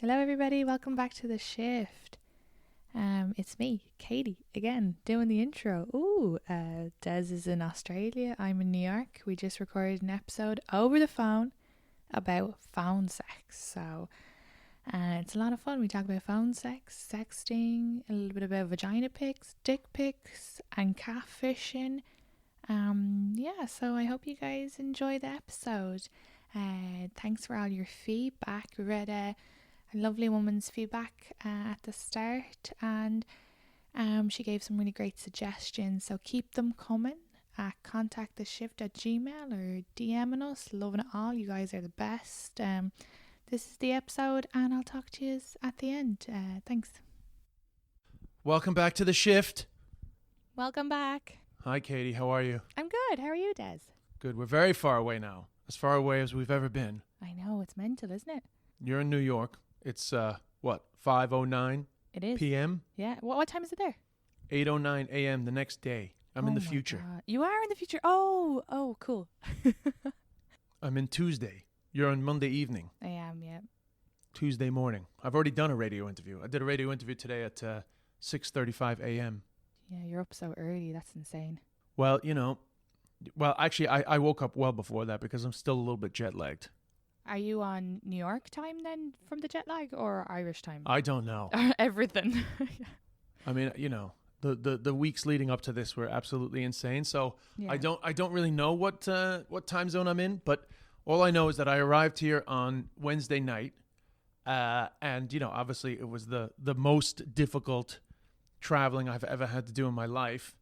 Hello everybody, welcome back to The Shift. It's me, Katie, again, doing the intro. Des is in Australia, I'm in New York. We just recorded an episode over the phone about phone sex. So it's a lot of fun. We talk about phone sex, sexting, a little bit about vagina pics, dick pics, and catfishing. So I hope you guys enjoy the episode. Thanks for all your feedback. We read a lovely woman's feedback at the start, and she gave some really great suggestions, so keep them coming. contacttheshift@gmail or DMing us. Loving it all. You guys are the best. This is the episode, and I'll talk to you at the end. Thanks. Welcome back to The Shift. Welcome back. Hi, Katie. How are you? I'm good. How are you, Des? Good. We're very far away now. As far away as we've ever been. I know, it's mental, isn't it? You're in New York. It's, 5:09 It is. p.m.? Yeah. What time is it there? 8:09 a.m. the next day. I'm in the my future. God. You are in the future? Oh, cool. I'm in Tuesday. You're on Monday evening. I am, yeah. Tuesday morning. I've already done a radio interview. I did a radio interview today at 6:35 a.m. Yeah, you're up so early. That's insane. Well, actually, I woke up well before that because I'm still a little bit jet lagged. Are you on New York time then from the jet lag, or Irish time? I don't know. Everything. I mean, the weeks leading up to this were absolutely insane. So Yeah. I don't really know what time zone I'm in, but all I know is that I arrived here on Wednesday night, and obviously it was the most difficult traveling I've ever had to do in my life,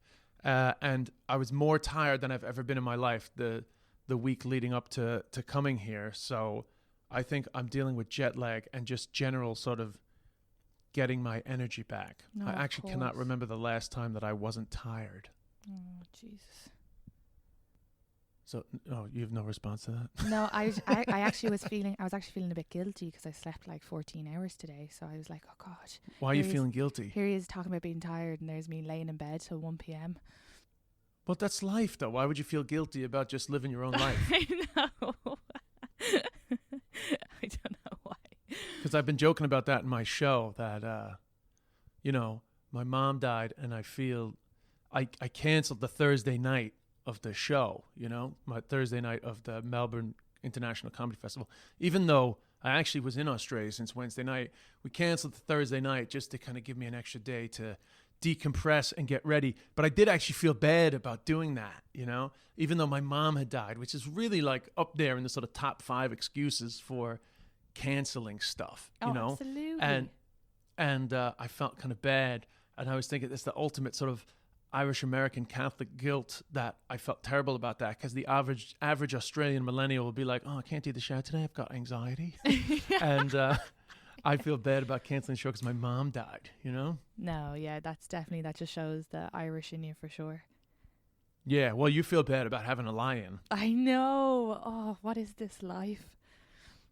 and I was more tired than I've ever been in my life the week leading up to coming here. So I think I'm dealing with jet lag and just general sort of getting my energy back. No, I of actually cannot course. remember the last time that I wasn't tired. Oh, Jesus. So, you have no response to that? No, I actually was feeling a bit guilty because I slept like 14 hours today. So I was like, oh God. Why are you Here he is- feeling guilty? Here he is talking about being tired, and there's me laying in bed till 1 p.m. Well, that's life, though. Why would you feel guilty about just living your own life? I know. I don't know why. Because I've been joking about that in my show that, my mom died, and I feel I canceled the Thursday night of the show, my Thursday night of the Melbourne International Comedy Festival. Even though I actually was in Australia since Wednesday night, we canceled the Thursday night just to kind of give me an extra day to decompress and get ready. But I did actually feel bad about doing that, even though my mom had died, which is really like up there in the sort of top 5 excuses for canceling stuff, Absolutely. and I felt kind of bad, and I was thinking it's the ultimate sort of Irish American Catholic guilt that I felt terrible about that, because the average Australian millennial will be like, oh, I can't do the show today, I've got anxiety. And I feel bad about canceling the show because my mom died, No, yeah, that just shows the Irish in you for sure. Yeah, well, you feel bad about having a lie-in. I know. Oh, what is this life?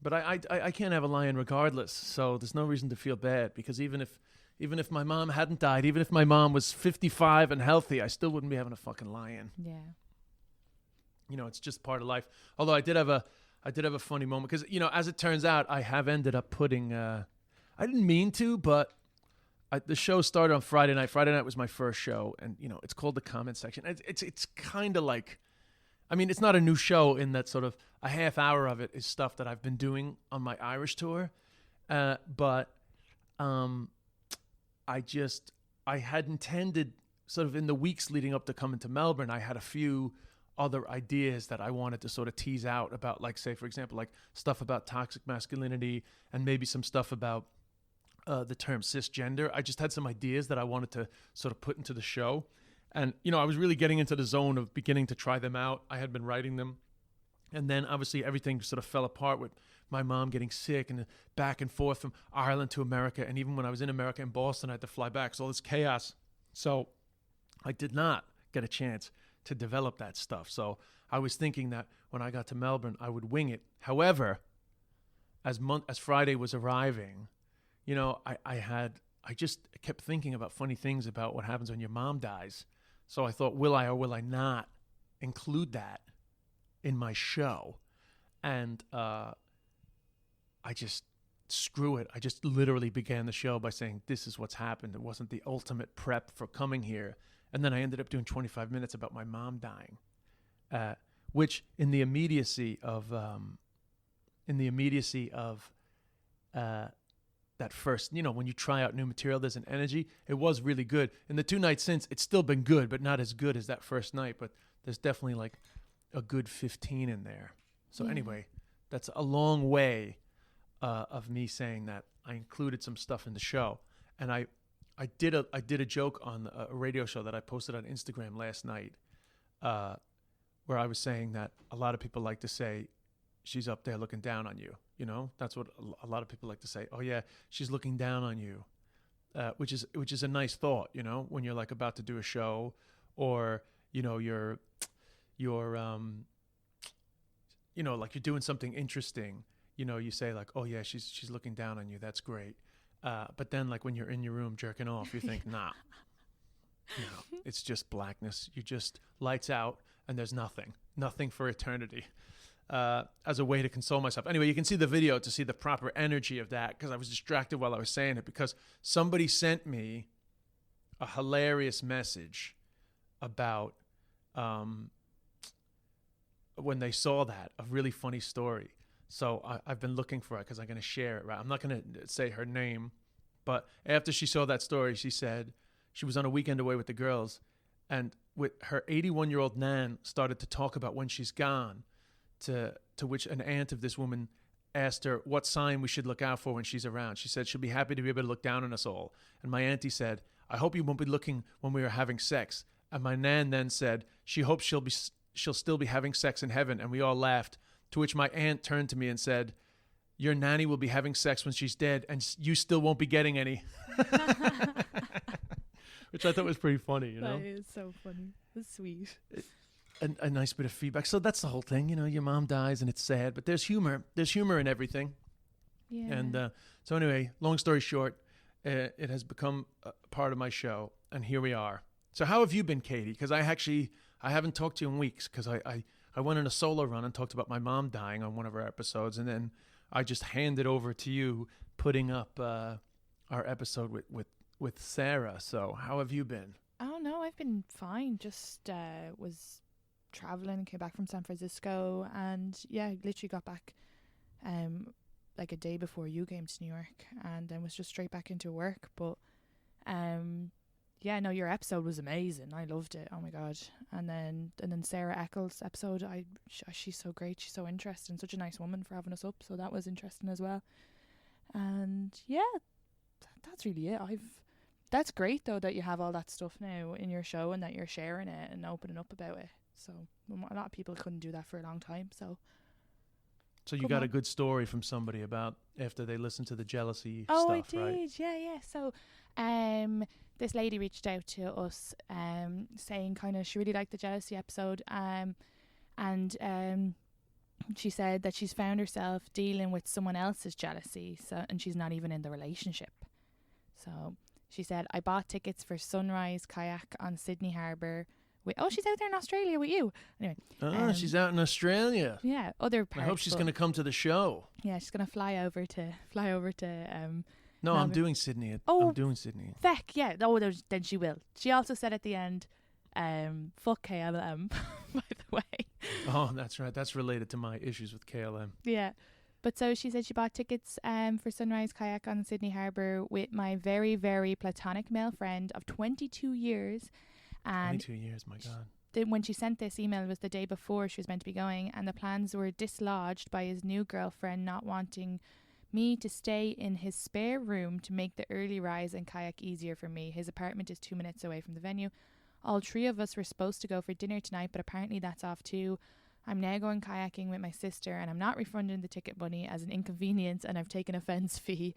But I can't have a lie-in regardless, so there's no reason to feel bad, because even if my mom hadn't died, even if my mom was 55 and healthy, I still wouldn't be having a fucking lie-in. Yeah. It's just part of life. Although I did have a funny moment, because as it turns out, I have ended up putting I didn't mean to, but the show started on Friday night. Friday night was my first show, and it's called The Comment Section. It's kind of like, I mean, it's not a new show in that sort of a half hour of it is stuff that I've been doing on my Irish tour, but I had intended sort of in the weeks leading up to coming to Melbourne, I had a few other ideas that I wanted to sort of tease out about, like, say, for example, like stuff about toxic masculinity, and maybe some stuff about the term cisgender. I just had some ideas that I wanted to sort of put into the show. And, I was really getting into the zone of beginning to try them out. I had been writing them. And then obviously everything sort of fell apart with my mom getting sick, and back and forth from Ireland to America. And even when I was in America, in Boston, I had to fly back. So all this chaos. So I did not get a chance to develop that stuff. So I was thinking that when I got to Melbourne, I would wing it. However, as Friday was arriving, I just kept thinking about funny things about what happens when your mom dies. So I thought, will I or will I not include that in my show? And I just screw it. I just literally began the show by saying, this is what's happened. It wasn't the ultimate prep for coming here. And then I ended up doing 25 minutes about my mom dying, which in the immediacy of that first, when you try out new material, there's an energy. It was really good. In the 2 nights since, it's still been good, but not as good as that first night. But there's definitely like a good 15 in there. So anyway, that's a long way of me saying that I included some stuff in the show. And I did a joke on a radio show that I posted on Instagram last night, where I was saying that a lot of people like to say, she's up there looking down on you. That's what a lot of people like to say. Oh yeah, she's looking down on you, which is a nice thought. When you're like about to do a show, or you're like you're doing something interesting. You say like, oh yeah, she's looking down on you. That's great. But then like when you're in your room jerking off, you think, nah, it's just blackness. You just lights out and there's nothing for eternity. As a way to console myself. Anyway, you can see the video to see the proper energy of that, because I was distracted while I was saying it, because somebody sent me a hilarious message about when they saw that, a really funny story. So I've been looking for it because I'm going to share it. Right? I'm not going to say her name, but after she saw that story, she said she was on a weekend away with the girls, and with her 81-year-old nan started to talk about when she's gone, to which an aunt of this woman asked her what sign we should look out for when she's around. She said she'll be happy to be able to look down on us all. And my auntie said, I hope you won't be looking when we are having sex. And my nan then said she hopes she'll still be having sex in heaven. And we all laughed, to which my aunt turned to me and said, your nanny will be having sex when she's dead and you still won't be getting any. Which I thought was pretty funny, That is so funny. That's sweet. A nice bit of feedback. So that's the whole thing, your mom dies and it's sad, but there's humor in everything. Yeah. And so anyway, long story short, it has become a part of my show, and here we are. So how have you been, Katie? Because I haven't talked to you in weeks, because I went on a solo run and talked about my mom dying on one of our episodes, and then I just handed over to you putting up our episode with Sarah. So how have you been? Oh no, I've been fine. Just was traveling and came back from San Francisco, and literally got back like a day before you came to New York, and then was just straight back into work. But your episode was amazing. I loved it. Oh my god. And then Sarah Eccles' episode, she's so great, she's so interesting, such a nice woman for having us up, so that was interesting as well. And that's really it. That's great though that you have all that stuff now in your show and that you're sharing it and opening up about it. So a lot of people couldn't do that for a long time. So you got a good story from somebody about after they listened to the jealousy stuff, right? Oh, I did. Yeah. So this lady reached out to us saying kind of she really liked the jealousy episode, and she said that she's found herself dealing with someone else's jealousy, and she's not even in the relationship. So she said, I bought tickets for Sunrise Kayak on Sydney Harbour. She's out there in Australia with you. Anyway. She's out in Australia. Yeah, other parts. I hope she's going to come to the show. Yeah, she's going to fly over to No, Melbourne. I'm doing Sydney. I'm doing Sydney. Feck, yeah. Oh, then she will. She also said at the end, fuck KLM, by the way. Oh, that's right. That's related to my issues with KLM. Yeah. But so she said she bought tickets for Sunrise Kayak on Sydney Harbour with my very, very platonic male friend of 22 years. And 22 years, my God. When she sent this email, it was the day before she was meant to be going, and the plans were dislodged by his new girlfriend not wanting me to stay in his spare room to make the early rise and kayak easier for me. His apartment is 2 minutes away from the venue. All 3 of us were supposed to go for dinner tonight, but apparently that's off too. I'm now going kayaking with my sister, and I'm not refunding the ticket money as an inconvenience, and I've taken a fence fee.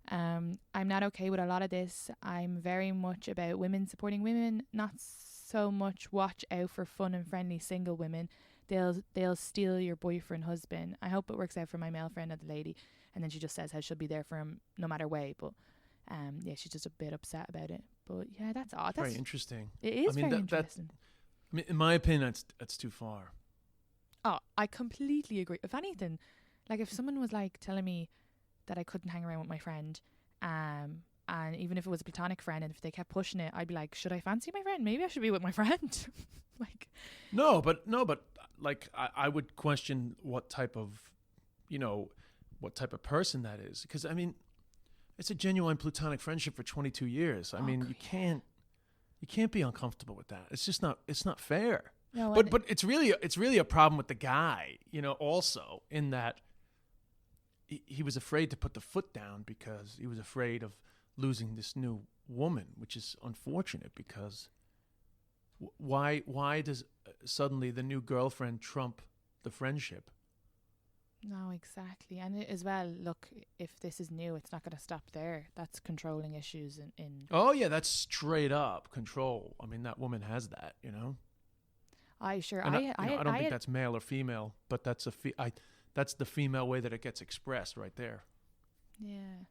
I'm not okay with a lot of this. I'm very much about women supporting women, not so much watch out for fun and friendly single women. They'll steal your boyfriend, husband. I hope it works out for my male friend and the lady. And then she just says how she'll be there for him no matter way. But she's just a bit upset about it. But yeah, that's odd. That's very interesting. It is very interesting. In my opinion, that's too far. Oh, I completely agree. If anything, like if someone was like telling me that I couldn't hang around with my friend. And even if it was a platonic friend, and if they kept pushing it, I'd be like, should I fancy my friend? Maybe I should be with my friend. Like, No, but like I would question what type of, what type of person that is, because I mean, it's a genuine platonic friendship for 22 years. I mean, you can't be uncomfortable with that. It's just not. It's not fair. no, But it's really a problem with the guy. Also in that he was afraid to put the foot down because he was afraid of losing this new woman, which is unfortunate because why does suddenly the new girlfriend trump the friendship? no, exactly. And as well, look, if this is new, it's not going to stop there. That's controlling issues in Oh yeah, that's straight up control. I mean, that woman has that. I sure And I don't think had, that's male or female, but that's that's the female way that it gets expressed right there. yeah.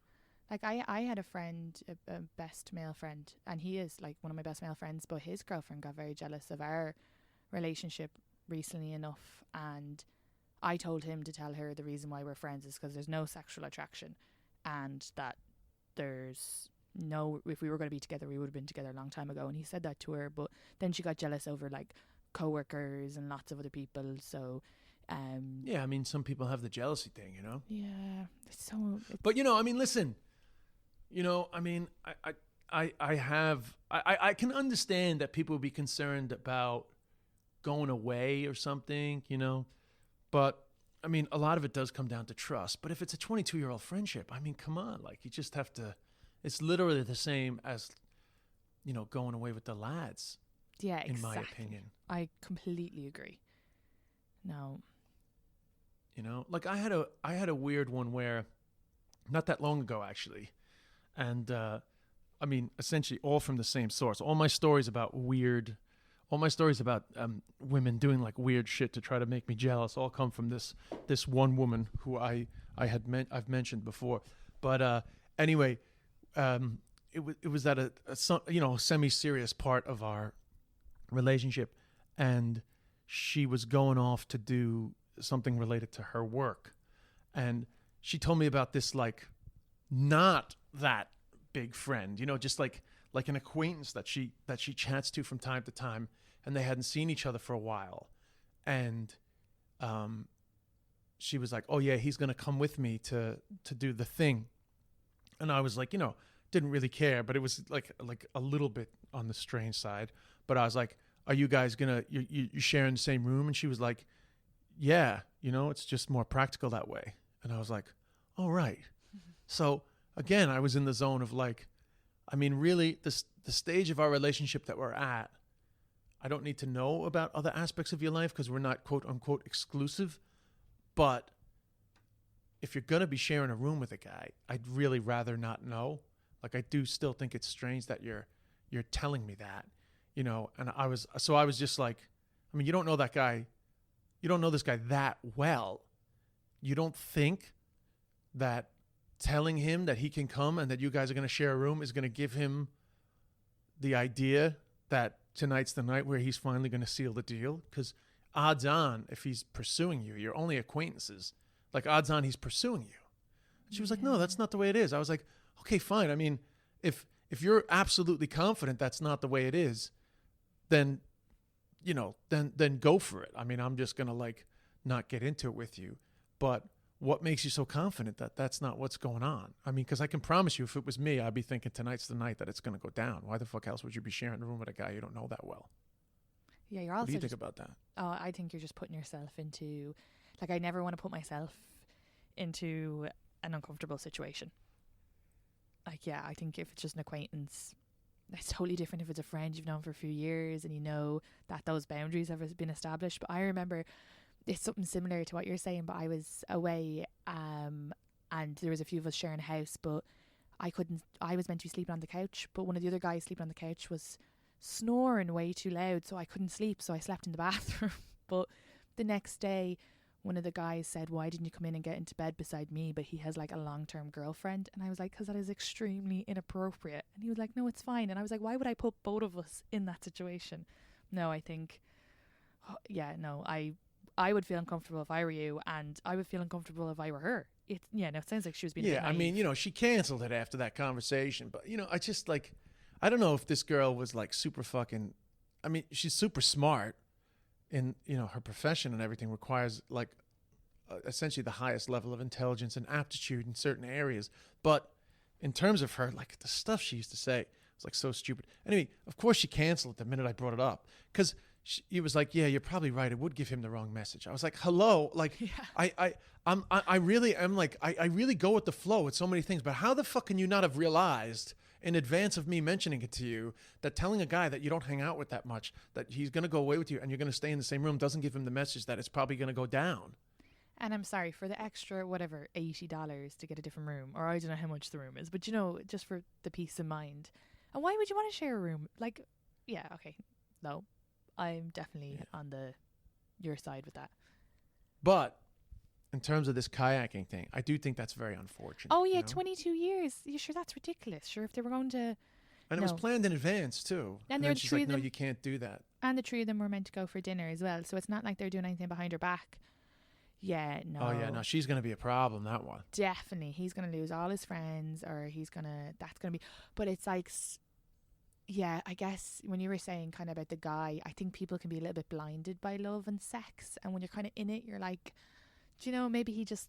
Like I had a friend, a best male friend, and he is like one of my best male friends, but his girlfriend got very jealous of our relationship recently enough, and I told him to tell her the reason why we're friends is because there's no sexual attraction, and that there's no, if we were going to be together, we would have been together a long time ago. And he said that to her, but then she got jealous over like coworkers and lots of other people. So, Yeah, I mean, some people have the jealousy thing, yeah, it's so. But I mean, listen, I mean, I can understand that people would be concerned about going away or something, but I mean, a lot of it does come down to trust. But if it's a 22-year-old friendship, I mean, come on, like you just have to. It's literally the same as, going away with the lads. Yeah, in exactly. my opinion, I completely agree. No. Like I had a weird one where, not that long ago actually, and I mean, essentially all from the same source. All my stories about women doing like weird shit to try to make me jealous all come from this one woman who I've mentioned before. But anyway, it was at a semi-serious part of our relationship, and she was going off to do something related to her work, and she told me about this like not that big friend, just like an acquaintance that she chats to from time to time, and they hadn't seen each other for a while, and she was like, oh yeah, he's gonna come with me to do the thing, and I was like, didn't really care, but it was like a little bit on the strange side, but I was like, are you guys you sharing the same room? And she was like, yeah, it's just more practical that way. And I was like, all right. Mm-hmm. So again, I was in the zone of like, I mean, really, the stage of our relationship that we're at, I don't need to know about other aspects of your life because we're not quote unquote exclusive. But if you're going to be sharing a room with a guy, I'd really rather not know. Like, I do still think it's strange that you're telling me that, and I was just like, I mean, you don't know that guy. You don't know this guy that well. You don't think that telling him that he can come and that you guys are going to share a room is going to give him the idea that tonight's the night where he's finally going to seal the deal? Because odds on, if he's pursuing you, you're only acquaintances. Like, odds on he's pursuing you. She was like, no, that's not the way it is. I was like, okay, fine. I mean, if you're absolutely confident that's not the way it is, then then go for it. I mean, I'm just going to like not get into it with you. But what makes you so confident that that's not what's going on? I mean, because I can promise you, if it was me, I'd be thinking tonight's the night that it's going to go down. Why the fuck else would you be sharing a room with a guy you don't know that well? Yeah, you're also. What do you think about that? Oh, I think you're just putting yourself into, like, I never want to put myself into an uncomfortable situation. Like, yeah, I think if it's just an acquaintance, it's totally different if it's a friend you've known for a few years and you know that those boundaries have been established. But I remember it's something similar to what you're saying, but I was away and there was a few of us sharing a house, but I was meant to be sleeping on the couch, but one of the other guys sleeping on the couch was snoring way too loud, so I couldn't sleep, so I slept in the bathroom. But the next day, one of the guys said, why didn't you come in and get into bed beside me? But he has like a long-term girlfriend. And I was like, because that is extremely inappropriate. And he was like, no, it's fine. And I was like, why would I put both of us in that situation? No, I think, I would feel uncomfortable if I were you, and I would feel uncomfortable if I were her. it sounds like she was being a Yeah, bit I mean, naive. she canceled it after that conversation. But, I just like, I don't know if this girl was like super fucking, I mean, she's super smart in, her profession and everything requires like essentially the highest level of intelligence and aptitude in certain areas. But in terms of her, like the stuff she used to say was like so stupid. Anyway, of course she canceled it the minute I brought it up because he was like, "Yeah, you're probably right. It would give him the wrong message." I was like, "Hello, like, Yeah. I really am like, I really go with the flow with so many things. But how the fuck can you not have realized in advance of me mentioning it to you that telling a guy that you don't hang out with that much, that he's gonna go away with you and you're gonna stay in the same room, doesn't give him the message that it's probably gonna go down." And I'm sorry for the extra, whatever, $80 to get a different room, or I don't know how much the room is, but just for the peace of mind. And why would you want to share a room? Like, yeah, okay, no, I'm definitely on your side with that. But in terms of this kayaking thing, I do think that's very unfortunate. Oh yeah, 22 years. You sure that's ridiculous? Sure, if they were going to, And it was planned in advance too. And then she's like, "No, you can't do that." And the three of them were meant to go for dinner as well, so it's not like they're doing anything behind her back. Yeah, no. Oh yeah, no, she's gonna be a problem. That one. Definitely, he's gonna lose all his friends, or that's gonna be. But it's like, yeah, I guess when you were saying kind of about the guy, I think people can be a little bit blinded by love and sex, and when you're kind of in it, you're like, maybe he just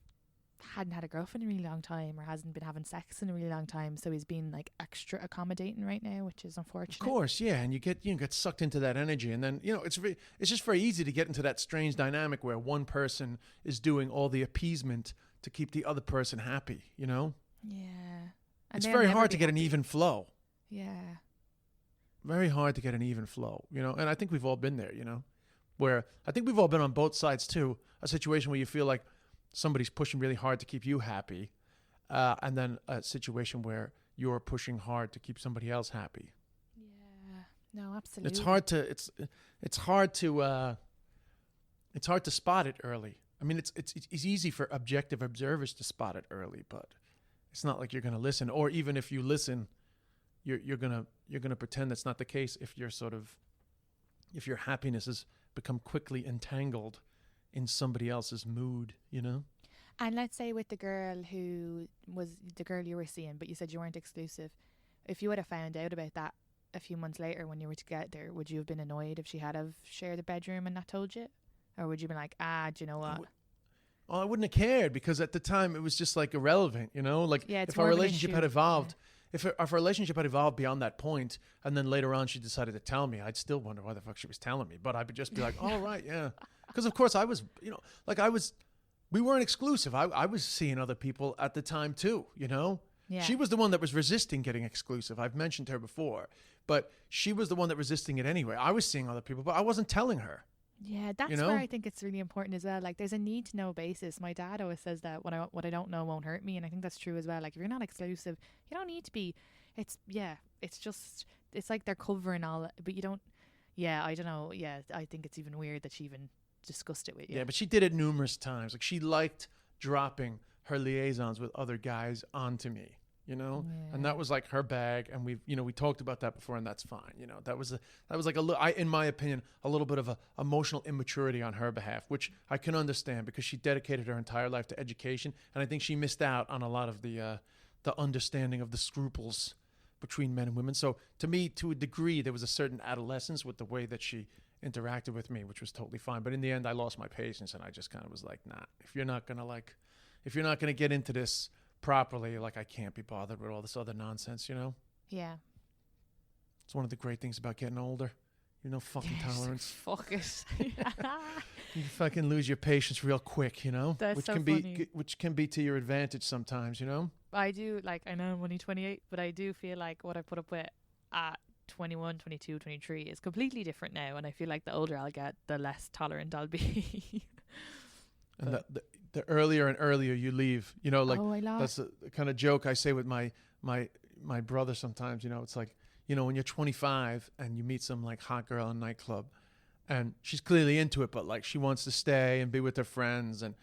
hadn't had a girlfriend in a really long time, or hasn't been having sex in a really long time, so he's being like extra accommodating right now, which is unfortunate. Of course, yeah, and you get sucked into that energy, and then it's just very easy to get into that strange dynamic where one person is doing all the appeasement to keep the other person happy. Yeah, and it's very hard to get an even flow. Yeah, very hard to get an even flow. And I think we've all been there. Where I think we've all been on both sides too. A situation where you feel like somebody's pushing really hard to keep you happy, and then a situation where you're pushing hard to keep somebody else happy. Yeah, no, absolutely. It's hard to spot it early. I mean, it's easy for objective observers to spot it early, but it's not like you're going to listen. Or even if you listen, you're gonna pretend that's not the case if if your happiness has become quickly entangled in somebody else's mood, And let's say with the girl who was the girl you were seeing, but you said you weren't exclusive. If you would have found out about that a few months later when you were together, would you have been annoyed if she had have shared a bedroom and not told you? Or would you have been like, do you know what? I wouldn't have cared because at the time it was just like irrelevant, Like if our relationship had evolved, if our relationship had evolved beyond that point, and then later on she decided to tell me, I'd still wonder why the fuck she was telling me. But I would just be like, "Oh right, yeah," because of course I was, we weren't exclusive. I was seeing other people at the time too, Yeah. She was the one that was resisting getting exclusive. I've mentioned her before, but she was the one that resisting it anyway. I was seeing other people, but I wasn't telling her. Yeah, that's where I think it's really important as well. Like, there's a need to know basis. My dad always says that what I don't know won't hurt me, and I think that's true as well. Like, if you're not exclusive, you don't need to be. It's like they're covering all, but you don't. Yeah, I don't know. Yeah, I think it's even weird that she even discussed it with you. Yeah, but she did it numerous times. Like, she liked dropping her liaisons with other guys onto me. And that was like her bag, and we talked about that before, and that's fine. That was like in my opinion, a little bit of a emotional immaturity on her behalf, which I can understand because she dedicated her entire life to education, and I think she missed out on a lot of the understanding of the scruples between men and women. So to me, to a degree, there was a certain adolescence with the way that she interacted with me, which was totally fine. But in the end, I lost my patience, and I just kind of was like, nah, if you're not gonna get into this properly, like, I can't be bothered with all this other nonsense, Yeah. It's one of the great things about getting older. Fucking tolerance. Fuck it. You fucking lose your patience real quick, That's which so can funny. which can be to your advantage sometimes, I do, like, I know I'm only 28, but I do feel like what I put up with at 21, 22, 23 is completely different now, and I feel like the older I'll get, the less tolerant I'll be. And the earlier and earlier you leave, I lost. that's the kind of joke I say with my brother sometimes. It's like, when you're 25 and you meet some like hot girl in a nightclub, and she's clearly into it, but like she wants to stay and be with her friends, and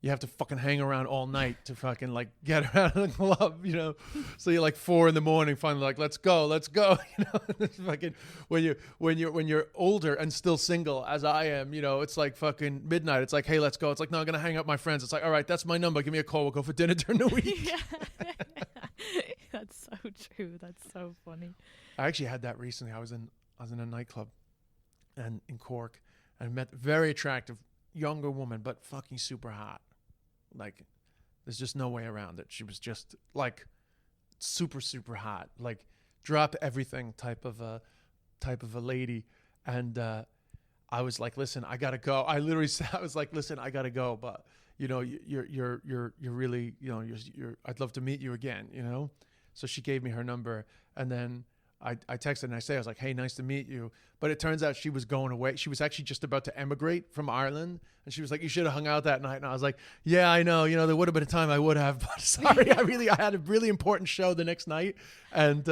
you have to fucking hang around all night to fucking like get around the club, you know. So you're like 4 a.m. finally like, let's go, you know. It's fucking when you're older and still single as I am, you know, it's like fucking midnight. It's like, hey, let's go. It's like, no, I'm gonna hang out with my friends. It's like, all right, that's my number. Give me a call. We'll go for dinner during the week. That's so true. That's so funny. I actually had that recently. I was in a nightclub and in Cork and met a very attractive younger woman, but fucking super hot. Like, there's just no way around it. She was just like super, super hot, like drop everything type of a lady. And I was like, listen, I gotta go. I literally said, I was like, listen, I gotta go, but you know, you're really, you know, you're I'd love to meet you again, you know. So she gave me her number, and then I texted and I was like, hey, nice to meet you. But it turns out she was going away. She was actually just about to emigrate from Ireland. And she was like, you should have hung out that night. And I was like, yeah, I know. You know, there would have been a time I would have. But sorry, I had a really important show the next night. And,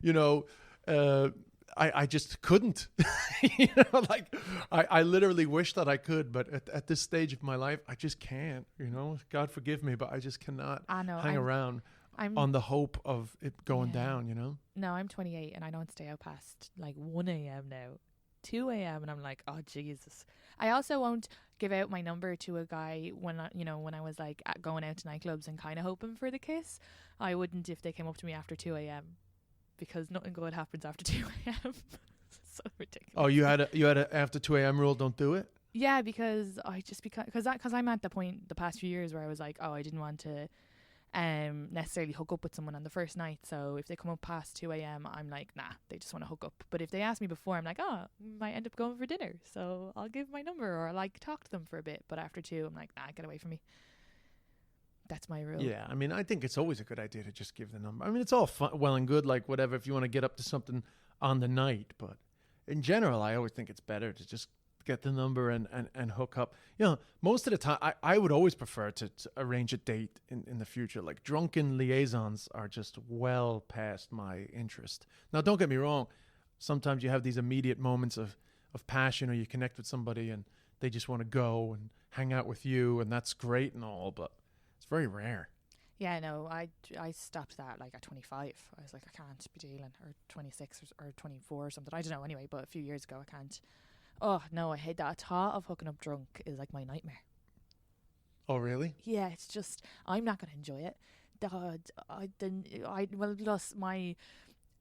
you know, I just couldn't. You know, like I literally wish that I could. But at this stage of my life, I just can't. You know, God forgive me, but I just cannot hang around. I'm on the hope of it going down, you know? No, I'm 28 and I don't stay out past like 1 a.m. now. 2 a.m. and I'm like, oh, Jesus. I also won't give out my number to a guy when I was like going out to nightclubs and kind of hoping for the kiss. I wouldn't if they came up to me after 2 a.m. because nothing good happens after 2 a.m. So ridiculous. Oh, you had a after 2 a.m. rule, don't do it? Yeah, because I'm at the point the past few years where I was like, oh, I didn't want to necessarily hook up with someone on the first night. So if they come up past 2 a.m, I'm like, nah, they just want to hook up. But if they ask me before, I'm like, oh, might end up going for dinner, so I'll give my number or like talk to them for a bit. But after 2, I'm like, nah, get away from me. That's my rule. Yeah, I mean, I think it's always a good idea to just give the number. I mean, it's all fun, well and good, like whatever, if you want to get up to something on the night. But in general, I always think it's better to just get the number and hook up. You know, most of the time, I would always prefer to arrange a date in the future. Like drunken liaisons are just well past my interest. Now, don't get me wrong. Sometimes you have these immediate moments of passion, or you connect with somebody and they just want to go and hang out with you, and that's great and all, but it's very rare. Yeah, no, I stopped that like at 25. I was like, I can't be dealing, or 26 or 24 or something. I don't know anyway, but a few years ago, I can't. Oh, no, I hate that. Thought of hooking up drunk is like my nightmare. Oh, really? Yeah, it's just, I'm not going to enjoy it.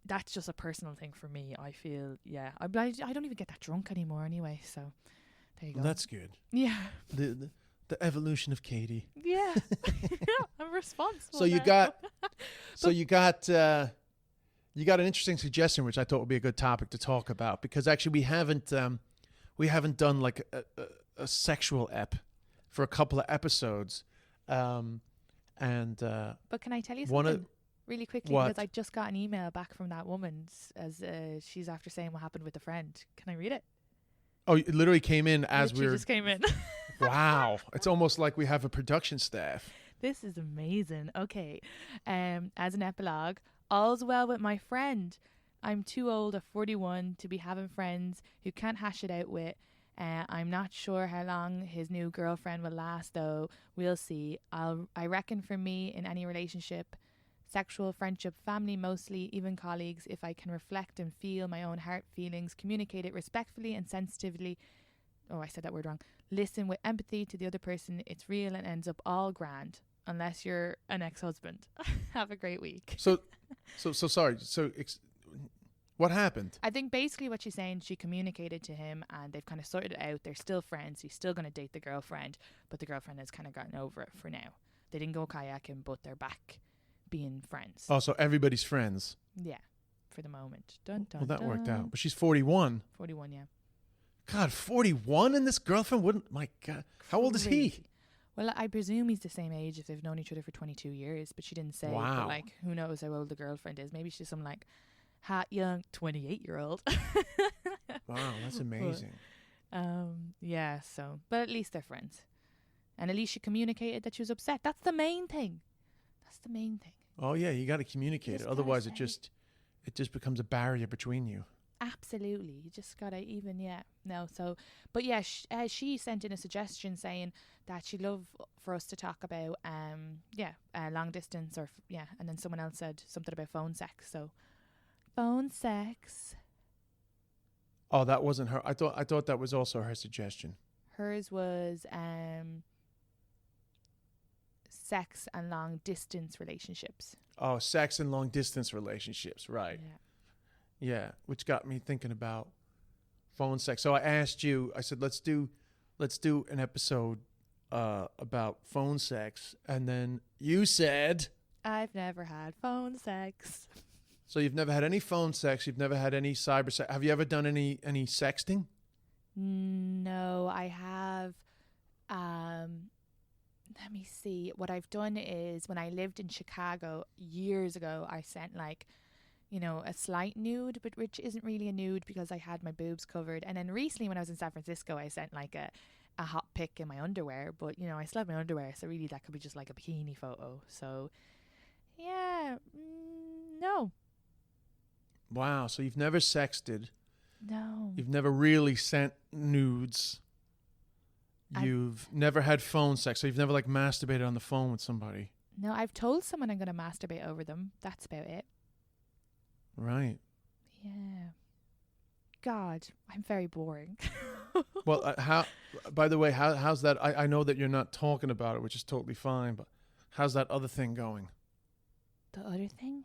That's just a personal thing for me. I feel, yeah. I don't even get that drunk anymore anyway, so there you go. Well, that's good. Yeah. The evolution of Katie. Yeah. I'm responsible. So you got an interesting suggestion, which I thought would be a good topic to talk about, because actually we haven't done like a sexual ep for a couple of episodes. But can I tell you something really quickly? What? Because I just got an email back from that woman as she's after saying what happened with a friend. Can I read it? Oh, it literally came in as we just came in. Wow. It's almost like we have a production staff. This is amazing. Okay. As an epilogue, all's well with my friend. I'm too old at 41 to be having friends who can't hash it out with. I'm not sure how long his new girlfriend will last, though. We'll see. I reckon for me, in any relationship, sexual, friendship, family mostly, even colleagues, if I can reflect and feel my own heart feelings, communicate it respectfully and sensitively. Oh, I said that word wrong. Listen with empathy to the other person. It's real and ends up all grand. Unless you're an ex-husband. Have a great week. So sorry. What happened? I think basically what she's saying, she communicated to him and they've kind of sorted it out. They're still friends. He's still going to date the girlfriend, but the girlfriend has kind of gotten over it for now. They didn't go kayaking, but they're back being friends. Oh, so everybody's friends. Yeah, for the moment. Dun, dun, well, that dun. worked out. But she's 41. 41, yeah. God, 41 and this girlfriend wouldn't... My God. How old is he? Well, I presume he's the same age if they've known each other for 22 years, but she didn't say. Wow. But, like, who knows how old the girlfriend is. Maybe she's some, like, hot, young 28-year-old. Wow, that's amazing. Yeah, so... But at least they're friends. And at least she communicated that she was upset. That's the main thing. Oh, yeah, you got to communicate it. Otherwise, it just becomes a barrier between you. Absolutely. You just gotta even, yeah. No, so, but yeah, she sent in a suggestion saying that she'd love for us to talk about, long distance yeah. And then someone else said something about phone sex. So, phone sex. Oh, that wasn't her. I thought that was also her suggestion. Hers was sex and long distance relationships. Oh, sex and long distance relationships, right? Yeah. Yeah, which got me thinking about phone sex. So I asked you. I said, let's do an episode about phone sex, and then you said, I've never had phone sex. so you've never had any phone sex. You've never had any cyber sex. Have you ever done any sexting? No, I have. Let me see. What I've done is when I lived in Chicago years ago, I sent a slight nude, but which isn't really a nude because I had my boobs covered. And then recently when I was in San Francisco, I sent like a hot pic in my underwear, but I still have my underwear. So really that could be just like a bikini photo. So yeah, no. Wow. So you've never sexted. No. You've never really sent nudes. You've never had phone sex. So you've never like masturbated on the phone with somebody. No, I've told someone I'm going to masturbate over them. That's about it. Right. Yeah. God, I'm very boring. Well, by the way, how's that? I know that you're not talking about it, which is totally fine, but how's that other thing going? The other thing?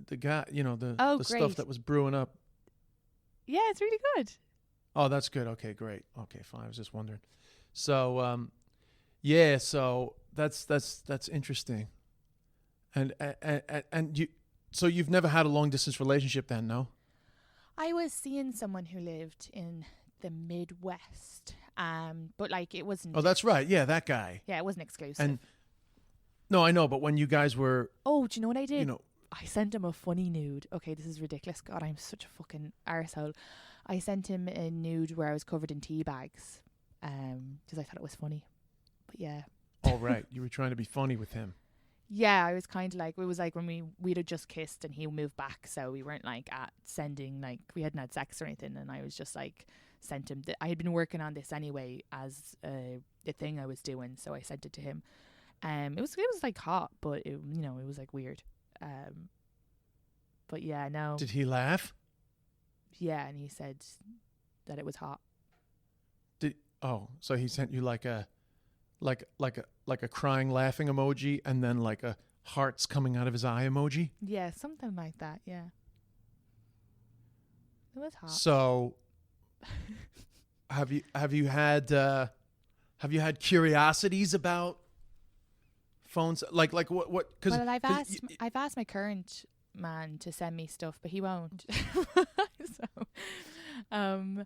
The guy, the great. stuff that was brewing up. Yeah, it's really good. Oh, that's good. Okay, great. Okay, fine. I was just wondering. So, yeah, so that's interesting. And so you've never had a long distance relationship then, no? I was seeing someone who lived in the Midwest, but like it wasn't. Oh, that's right. Yeah, that guy. Yeah, it wasn't exclusive. And no, I know, but when you guys were, do you know what I did? I sent him a funny nude. Okay, this is ridiculous. God, I'm such a fucking arsehole. I sent him a nude where I was covered in tea bags, because I thought it was funny. But yeah. Oh right, you were trying to be funny with him. Yeah, I was kind of like, it was like when we'd have just kissed and he moved back, so we weren't like at sending, like we hadn't had sex or anything, and I was just like sent him. I had been working on this anyway as the thing I was doing, so I sent it to him. It was like hot, but it was like weird. But yeah, no. Did he laugh? Yeah, and he said that it was hot. So he sent you like a crying laughing emoji and then like a hearts coming out of his eye emoji? Yeah, something like that, yeah. It was hot. So have you had curiosities about phones? Like what cuz well, I've asked my current man to send me stuff, but he won't. So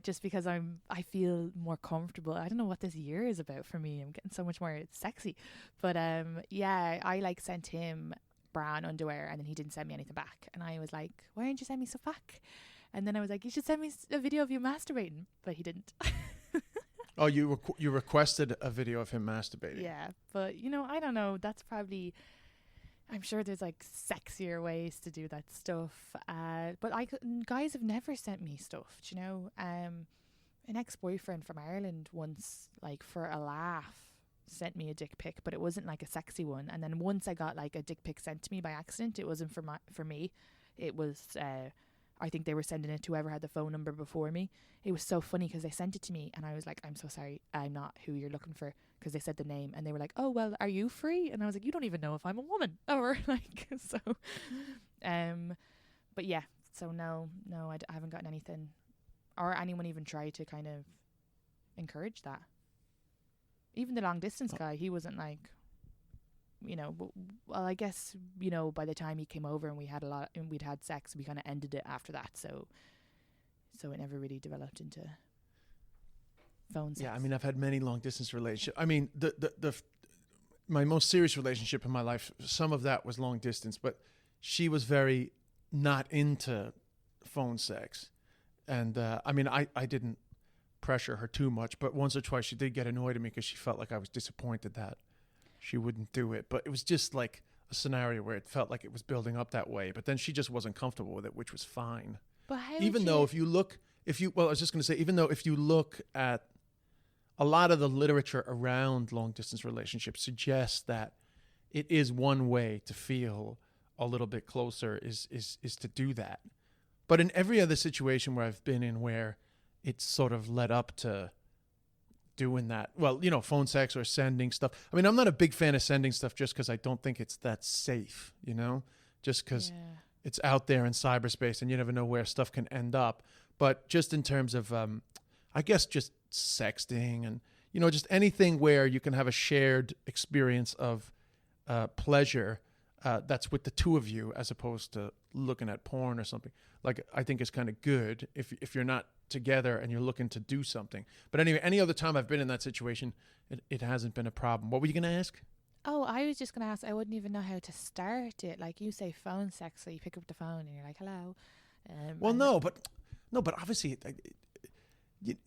just because I feel more comfortable. I don't know what this year is about for me. I'm getting so much more sexy. But yeah, I like sent him brown underwear and then he didn't send me anything back. And I was like, why didn't you send me stuff back? And then I was like, you should send me a video of you masturbating. But he didn't. Oh, you requested a video of him masturbating. Yeah, but I don't know. That's probably, I'm sure there's like sexier ways to do that stuff. But guys have never sent me stuff. Do you know? An ex-boyfriend from Ireland once, like for a laugh, sent me a dick pic, but it wasn't like a sexy one. And then once I got like a dick pic sent to me by accident, it wasn't for me. It was I think they were sending it to whoever had the phone number before me. It was so funny because they sent it to me and I was like, I'm so sorry, I'm not who you're looking for, because they said the name and they were like, oh, well, are you free? And I was like, you don't even know if I'm a woman. Or like, so, but yeah, so no, I haven't gotten anything, or anyone even tried to kind of encourage that. Even the long distance guy, he wasn't like, well, I guess, by the time he came over and we'd had sex, we kind of ended it after that. So it never really developed into phone sex. Yeah, I mean, I've had many long distance relationships. I mean, my most serious relationship in my life, some of that was long distance, but she was very not into phone sex. And I mean, I didn't pressure her too much, but once or twice she did get annoyed at me because she felt like I was disappointed that she wouldn't do it. But it was just like a scenario where it felt like it was building up that way. But then she just wasn't comfortable with it, which was fine. But how Even would though you? I was just going to say, even though if you look at a lot of the literature around long distance relationships suggests that it is one way to feel a little bit closer is to do that. But in every other situation where I've been in where it's sort of led up to doing that, well, phone sex or sending stuff. I mean, I'm not a big fan of sending stuff just because I don't think it's that safe, just because Yeah. it's out there in cyberspace and you never know where stuff can end up. But just in terms of, I guess, just sexting and, just anything where you can have a shared experience of pleasure that's with the two of you as opposed to looking at porn or something. Like, I think it's kind of good if you're not together and you're looking to do something. But anyway, any other time I've been in that situation, it hasn't been a problem. What were you going to ask? Oh, I was just going to ask, I wouldn't even know how to start it. Like you say phone sex, so you pick up the phone and you're like, hello. Well, And no, but obviously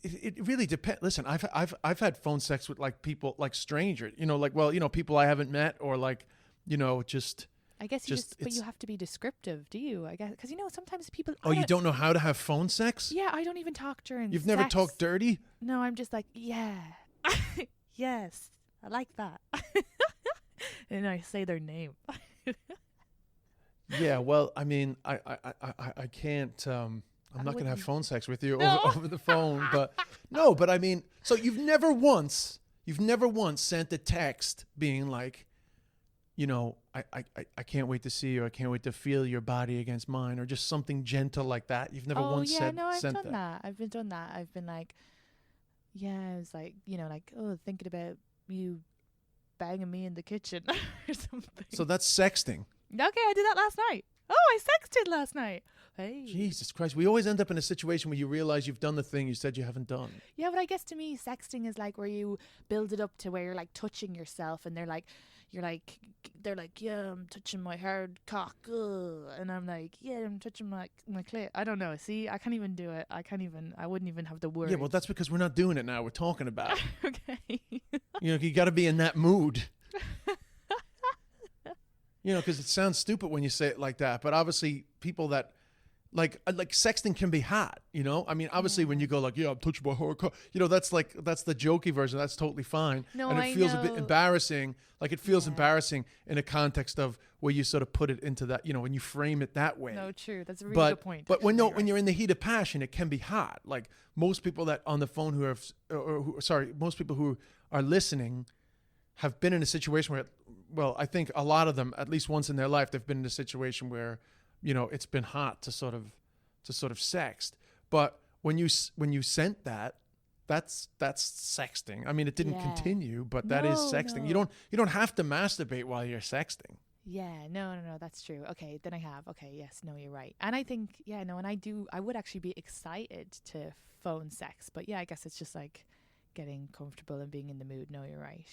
it really depends. Listen, I've had phone sex with like people, like strangers, people I haven't met, or like, just I guess you just, but it's. you have to be descriptive, do you? I guess, because sometimes people, Oh, you don't know how to have phone sex? yeah, I don't even talk during You've never sex. talked dirty? No, I'm just like, yeah, yes, I like that. And I say their name. Yeah, well, I mean, I can't. I'm not gonna have wouldn't- phone sex with you No. over the phone, but no, but I mean, so you've never once sent a text being like, I can't wait to see you. I can't wait to feel your body against mine, or just something gentle like that. You've never Oh once yeah, no, I've sent done that. that. I've been done that. I've been like, yeah, I was like, like, oh, thinking about you banging me in the kitchen or something. So that's sexting. Okay, I did that last night. Oh, I sexted last night. Hey. Jesus Christ, we always end up in a situation where you realize you've done the thing you said you haven't done. Yeah, but I guess to me, sexting is like where you build it up to where you're like touching yourself, and they're like, yeah, I'm touching my hard cock, and I'm like, yeah, I'm touching my clit. I don't know. See, I can't even do it. I wouldn't even have the words. Yeah, well, that's because we're not doing it now. We're talking about it. Okay. You got to be in that mood. Because it sounds stupid when you say it like that, but obviously people that like sexting can be hot. I mean, obviously when you go like, yeah, I'm touching my hardcore, that's the jokey version. That's totally fine. No, And it I feels a bit know. embarrassing. Like it feels Yeah. embarrassing in a context of where you sort of put it into that, when you frame it that way. No, true. That's a really But good point. but when actually, when you're in the heat of passion, it can be hot. Like most people that on the phone most people who are listening have been in a situation where, well, I think a lot of them, at least once in their life, they've been in a situation where, it's been hot to sort of sext. But when you sent that, that's sexting. I mean, it didn't Yeah. continue, but that is No, sexting. no. You don't have to masturbate while you're sexting. Yeah, no, that's true. Okay, then I have. Okay, yes, no, you're right. And I think, yeah, no, and I would actually be excited to phone sex, but yeah, I guess it's just like getting comfortable and being in the mood. No, you're right.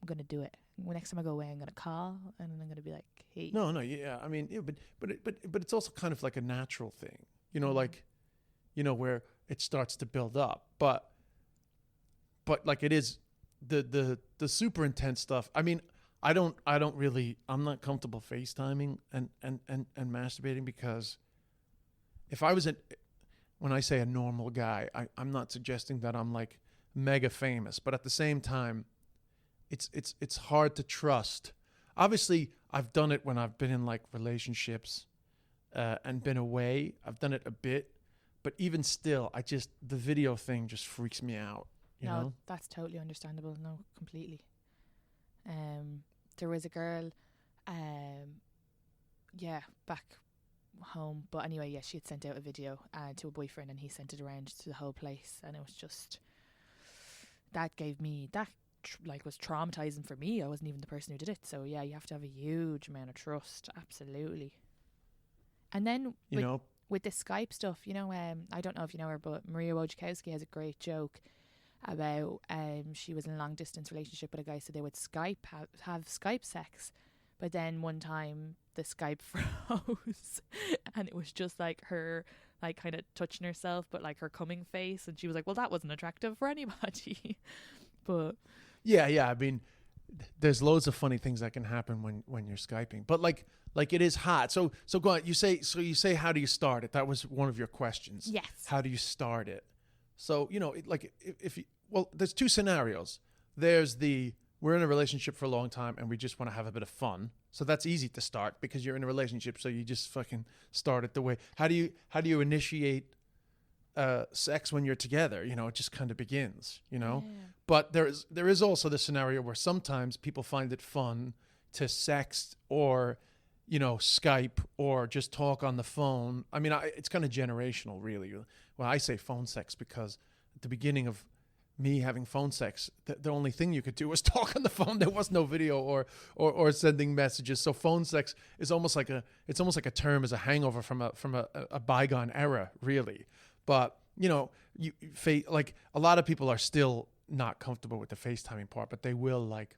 I'm gonna do it. Next time I go away, I'm gonna call and then I'm gonna be like, hey. No, yeah. I mean, yeah, but it's also kind of like a natural thing, like, where it starts to build up. But like it is the super intense stuff. I mean, I'm not comfortable FaceTiming and masturbating because if I was when I say a normal guy, I'm not suggesting that I'm like mega famous, but at the same time, it's hard to trust. Obviously, I've done it when I've been in like relationships and been away. I've done it a bit, but even still, the video thing just freaks me out. You No, know? that's totally understandable. No, completely. There was a girl, yeah, back home. But anyway, yeah, she had sent out a video to a boyfriend, and he sent it around to the whole place, and it was just was traumatizing for me. I wasn't even the person who did it. So yeah, you have to have a huge amount of trust. Absolutely. And then with the Skype stuff, I don't know if you know her, but Maria Wojciechowski has a great joke about she was in a long distance relationship with a guy, so they would have Skype sex, but then one time the Skype froze and it was just like her like kind of touching herself, but like her coming face, and she was like, well, that wasn't attractive for anybody. But Yeah. I mean, there's loads of funny things that can happen when you're Skyping, but like it is hot. So go on. You say how do you start it? That was one of your questions. Yes. How do you start it? So if you, well, there's two scenarios. There's we're in a relationship for a long time and we just want to have a bit of fun. So that's easy to start because you're in a relationship. So you just fucking start it the way. How do you initiate sex when you're together? It just kind of begins. Yeah. But there is also the scenario where sometimes people find it fun to sext or Skype or just talk on the phone. I mean, it's kind of generational, really. Well, I say phone sex because at the beginning of me having phone sex, the only thing you could do was talk on the phone. There was no video or sending messages. So phone sex is almost like a term, as a hangover from a bygone era, really. But like a lot of people are still not comfortable with the FaceTiming part, but they will like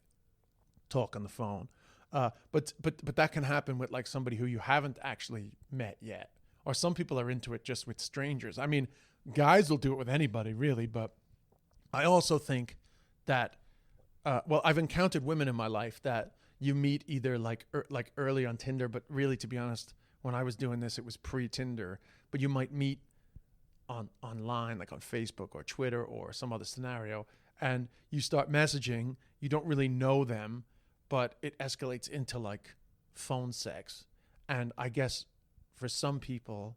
talk on the phone. But that can happen with like somebody who you haven't actually met yet, or some people are into it just with strangers. I mean, guys will do it with anybody, really, but I also think that, I've encountered women in my life that you meet either like early on Tinder, but really, to be honest, when I was doing this, it was pre-Tinder. But you might meet online, like on Facebook or Twitter or some other scenario, and you start messaging. You don't really know them, but it escalates into like phone sex. And I guess for some people,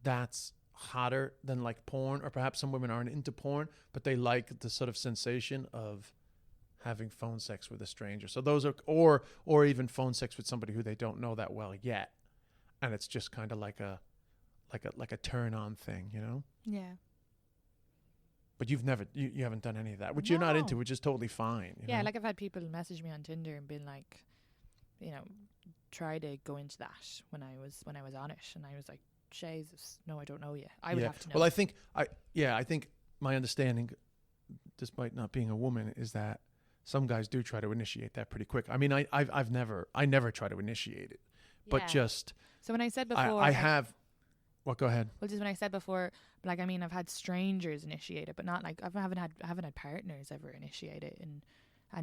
that's hotter than like porn, or perhaps some women aren't into porn, but they like the sort of sensation of having phone sex with a stranger. So those are, or even phone sex with somebody who they don't know that well yet, and it's just kind of like a turn on thing, Yeah. But you haven't done any of that, which you're not into, which is totally fine. Yeah, like I've had people message me on Tinder and been like, try to go into that when I was on it, and I was like, Jesus, no, I don't know you. I would have to know. Well, I think my understanding, despite not being a woman, is that some guys do try to initiate that pretty quick. I mean, I never try to initiate it, but just. So when I said before, I have. Well, go ahead. Well, just when I said before, like, I mean, I've had strangers initiate it, but not like I haven't had partners ever initiate it, and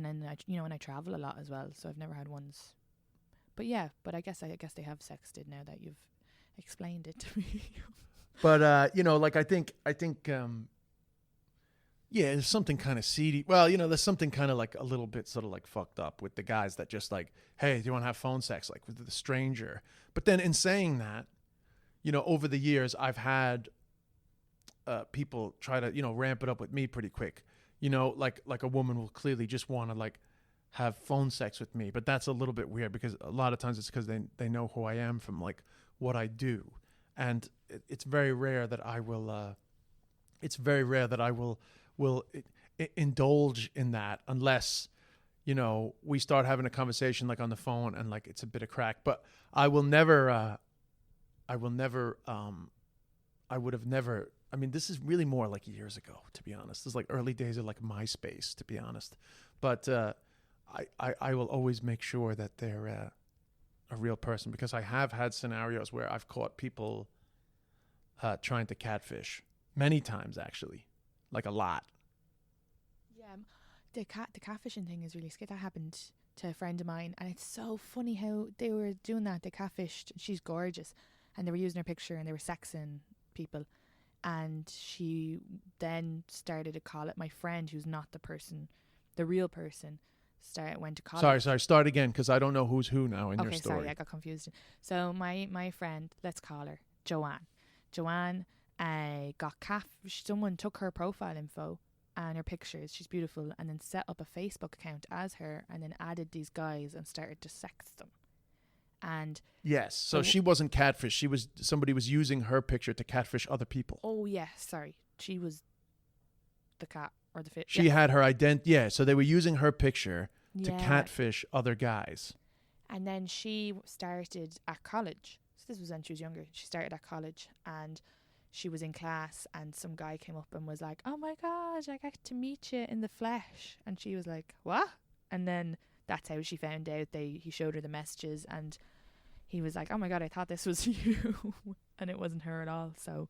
then and I travel a lot as well, so I've never had ones. But yeah, I guess they have sexted now that you've explained it to me. But like I think there's something kind of seedy. Well, there's something kind of like a little bit sort of like fucked up with the guys that just like, hey, do you want to have phone sex like with the stranger? But then in saying that, over the years I've had people try to ramp it up with me pretty quick. Like a woman will clearly just want to like have phone sex with me, but that's a little bit weird because a lot of times it's because they know who I am from like what I do, and it's very rare that I will. Will indulge in that unless we start having a conversation like on the phone and like it's a bit of crack. But I would have never. I mean, this is really more like years ago, to be honest. This is like early days of like MySpace, to be honest. But I will always make sure that they're a real person, because I have had scenarios where I've caught people trying to catfish many times, actually, like a lot. Yeah, the catfishing thing is really scary. That happened to a friend of mine, and it's so funny how they were doing that. They catfished. She's gorgeous, and they were using her picture and they were sexing people. And she then started to call it my friend, who's not the person, the real person. Went to college. Sorry. Start again, because I don't know who's who now in your story. Sorry, I got confused. So my friend, let's call her Joanne. Joanne got someone took her profile info and her pictures. She's beautiful, and then set up a Facebook account as her, and then added these guys and started to sext them. And yes, so she wasn't catfish. Somebody was using her picture to catfish other people. Oh yes, sorry, she was the cat or the fish. She had her identity. Yeah, so they were using her picture to catfish other guys. And then she started at college. So this was when she was younger. She started at college, and she was in class, and some guy came up and was like, "Oh my gosh, I get to meet you in the flesh." And she was like, "What?" And then that's how she found out. He showed her the messages, and he was like, "Oh my God, I thought this was you." And it wasn't her at all. So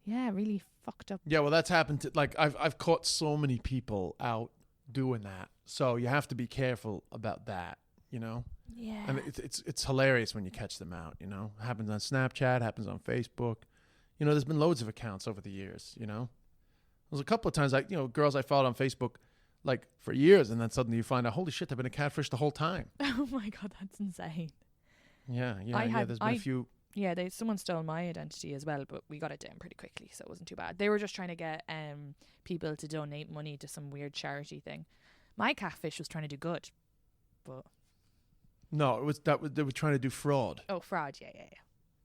yeah, really fucked up. Yeah, well, that's happened to, like, I've caught so many people out doing that. So you have to be careful about that, you know? Yeah. And it's hilarious when you catch them out, you know? Happens on Snapchat, happens on Facebook. You know, there's been loads of accounts over the years, you know? There's a couple of times, like, you know, girls I followed on Facebook, like, for years, and then suddenly you find out, holy shit, they've been a catfish the whole time. Oh my God, that's insane. Yeah. There's been a few. Yeah, someone stole my identity as well, but we got it down pretty quickly, so it wasn't too bad. They were just trying to get people to donate money to some weird charity thing. My catfish was trying to do good, but No, they were trying to do fraud. oh, fraud! Yeah.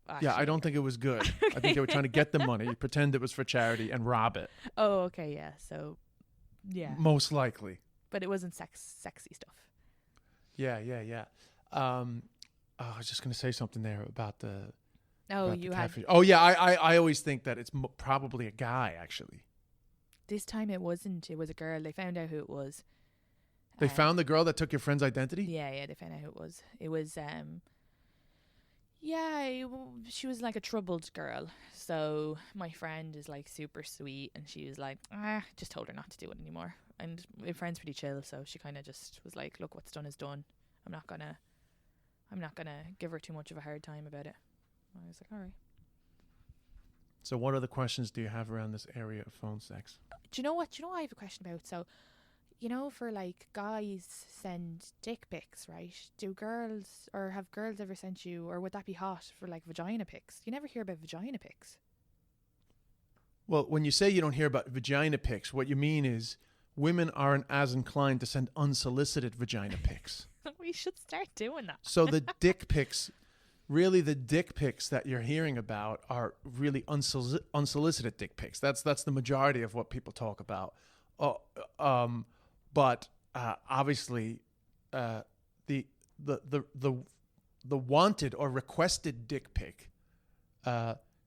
Actually, Yeah, I don't think it was good. I think they were trying to get the money, pretend it was for charity, and rob it. Oh, okay, yeah. So, yeah, Most likely. but it wasn't sexy stuff. Yeah. I was just going to say something there about the. Oh, about you the had catfish. Oh yeah, I always think that it's probably a guy actually. this time. It wasn't. It was a girl. They found out who it was. They found the girl that took your friend's identity. Yeah. They found out who it was. It was she was like a troubled girl. So my friend is like super sweet, and she was like, just told her not to do it anymore. And my friend's pretty chill, so she kind of just was like, look, what's done is done. I'm not gonna give her too much of a hard time about it. I was like, all right. So what other questions do you have around this area of phone sex? Do you know what I have a question about? So, you know, for like guys send dick pics, right? Have girls ever sent you, or would that be hot for like vagina pics? You never hear about vagina pics. Well, when you say you don't hear about vagina pics, what you mean is women aren't as inclined to send unsolicited vagina pics. We should start doing that. So the dick pics, really the dick pics that you're hearing about are really unsolicited dick pics. That's the majority of what people talk about. But obviously, the wanted or requested dick pic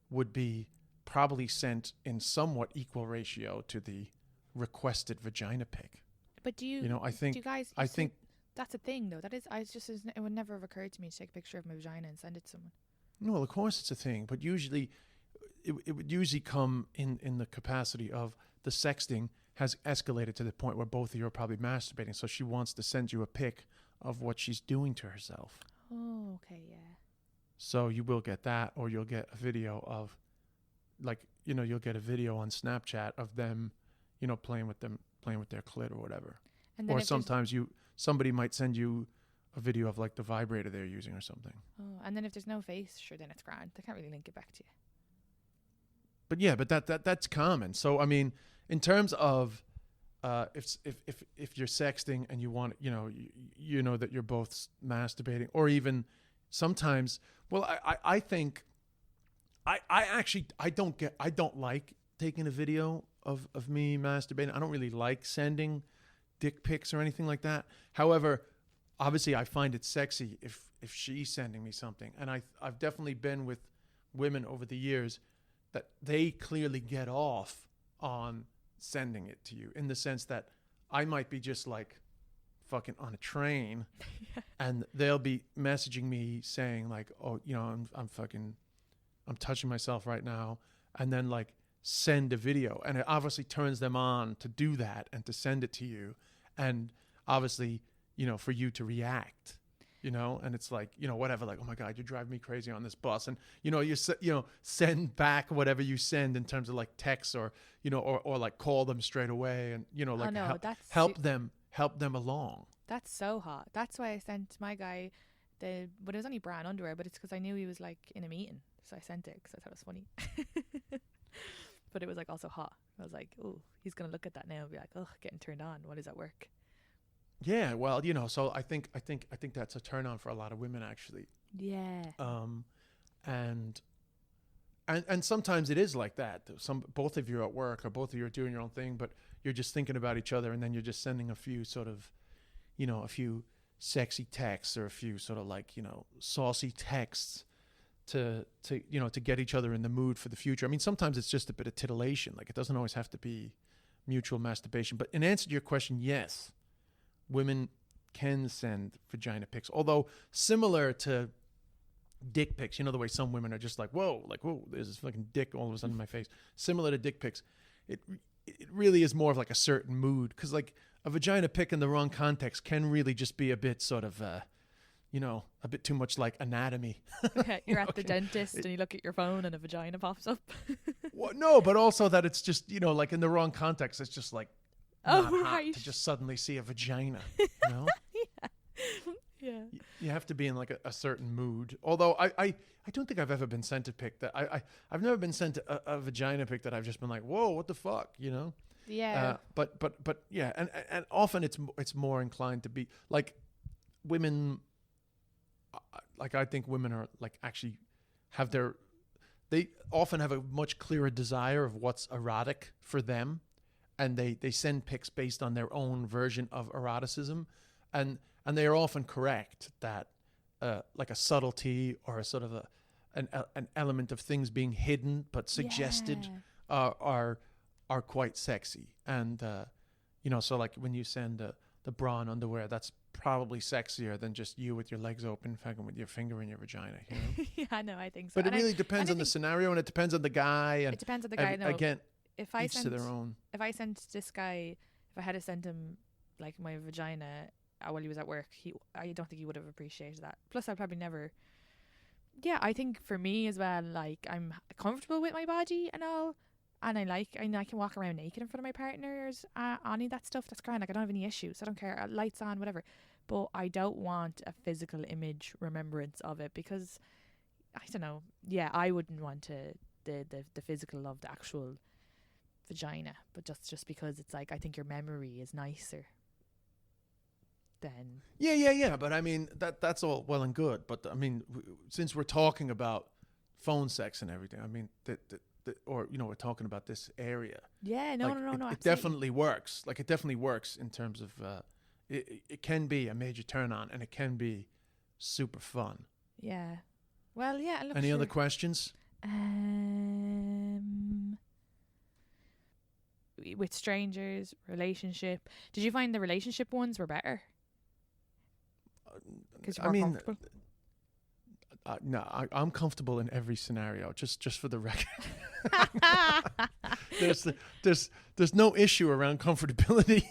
would be probably sent in somewhat equal ratio to the requested vagina pic. But do you? You know, I think. Do you guys? I think that's a thing, though. That is. It would never have occurred to me to take a picture of my vagina and send it to someone. No, of course it's a thing, but usually, it would usually come in the capacity of the sexting has escalated to the point where both of you are probably masturbating, so she wants to send you a pic of what she's doing to herself. Oh, okay, yeah. So you will get that, or you'll get a video of, like, you know, you'll get a video on Snapchat of them, you know, playing with their clit or whatever. And then or sometimes somebody might send you a video of like the vibrator they're using or something. Oh, and then if there's no face, sure, then it's grand. They can't really link it back to you. But yeah, but that's common. So I mean, in terms of if you're sexting and you want, you know that you're both masturbating, or even sometimes, well, I think I actually I don't like taking a video of me masturbating. I don't really like sending dick pics or anything like that. However, obviously I find it sexy if she's sending me something, and I've definitely been with women over the years that they clearly get off on sending it to you, in the sense that I might be just like fucking on a train and they'll be messaging me saying like, oh, you know, I'm touching myself right now, and then like send a video, and it obviously turns them on to do that and to send it to you, and obviously, you know, for you to react, you know, and it's like, you know, whatever, like, oh my God, you're driving me crazy on this bus. And, you know, you send back whatever you send in terms of like texts, or, you know, or like call them straight away, and, you know, like help them along. That's so hot. That's why I sent my guy but it was only brown underwear, but it's because I knew he was like in a meeting. So I sent it because I thought it was funny. But it was like also hot. I was like, oh, he's going to look at that now and be like, oh, getting turned on. What is at work? Yeah, well, you know, so I think that's a turn on for a lot of women, actually. Yeah. And sometimes it is like that. Both of you are at work, or both of you are doing your own thing, but you're just thinking about each other, and then you're just sending a few sort of, you know, a few sexy texts, or a few sort of like, you know, saucy texts to you know, to get each other in the mood for the future. I mean, sometimes it's just a bit of titillation. Like, it doesn't always have to be mutual masturbation. But in answer to your question, yes, women can send vagina pics, although similar to dick pics, you know, the way some women are just like, whoa, there's this fucking dick all of a sudden in my face. Similar to dick pics, it really is more of like a certain mood, because like a vagina pic in the wrong context can really just be a bit sort of, a bit too much like anatomy. Okay, you're at the dentist and you look at your phone and a vagina pops up. Well, no, but also that it's just, like in the wrong context, it's just like not hot right. to just suddenly see a vagina, Yeah. Yeah. You have to be in like a certain mood. Although I don't think I've ever been sent a pic that I've never been sent a vagina pic that I've just been like, whoa, what the fuck, Yeah. But yeah, and often it's more inclined to be like women. Like I think women are like actually they often have a much clearer desire of what's erotic for them, and they send pics based on their own version of eroticism, and they are often correct that like a subtlety or a sort of an element of things being hidden but suggested are quite sexy. And so like when you send the bra and underwear, that's probably sexier than just you with your legs open fucking with your finger in your vagina. Yeah, no, I think so. But it really depends on the scenario, and it depends on the guy. And it depends on the guy. No, again, if I each to their own. If I sent this guy, if I had to send him like my vagina while he was at work, I don't think he would have appreciated that. Plus, I'd probably never. Yeah, I think for me as well, like I'm comfortable with my body and all, and I can walk around naked in front of my partners, any of that stuff. That's grand. Like I don't have any issues. I don't care. Lights on, whatever. But I don't want a physical image remembrance of it because I don't know. Yeah, I wouldn't want the physical of the actual vagina, but just because it's like I think your memory is nicer than. Yeah. But I mean that's all well and good. But I mean, since we're talking about phone sex and everything, I mean or we're talking about this area. Yeah, no. It definitely works. Like it definitely works in terms of it can be a major turn on, and it can be super fun. Yeah. Well, yeah. Look, Any other questions? With strangers, relationship. Did you find the relationship ones were better? Because you're more comfortable. No, I'm comfortable in every scenario. Just for the record, there's no issue around comfortability.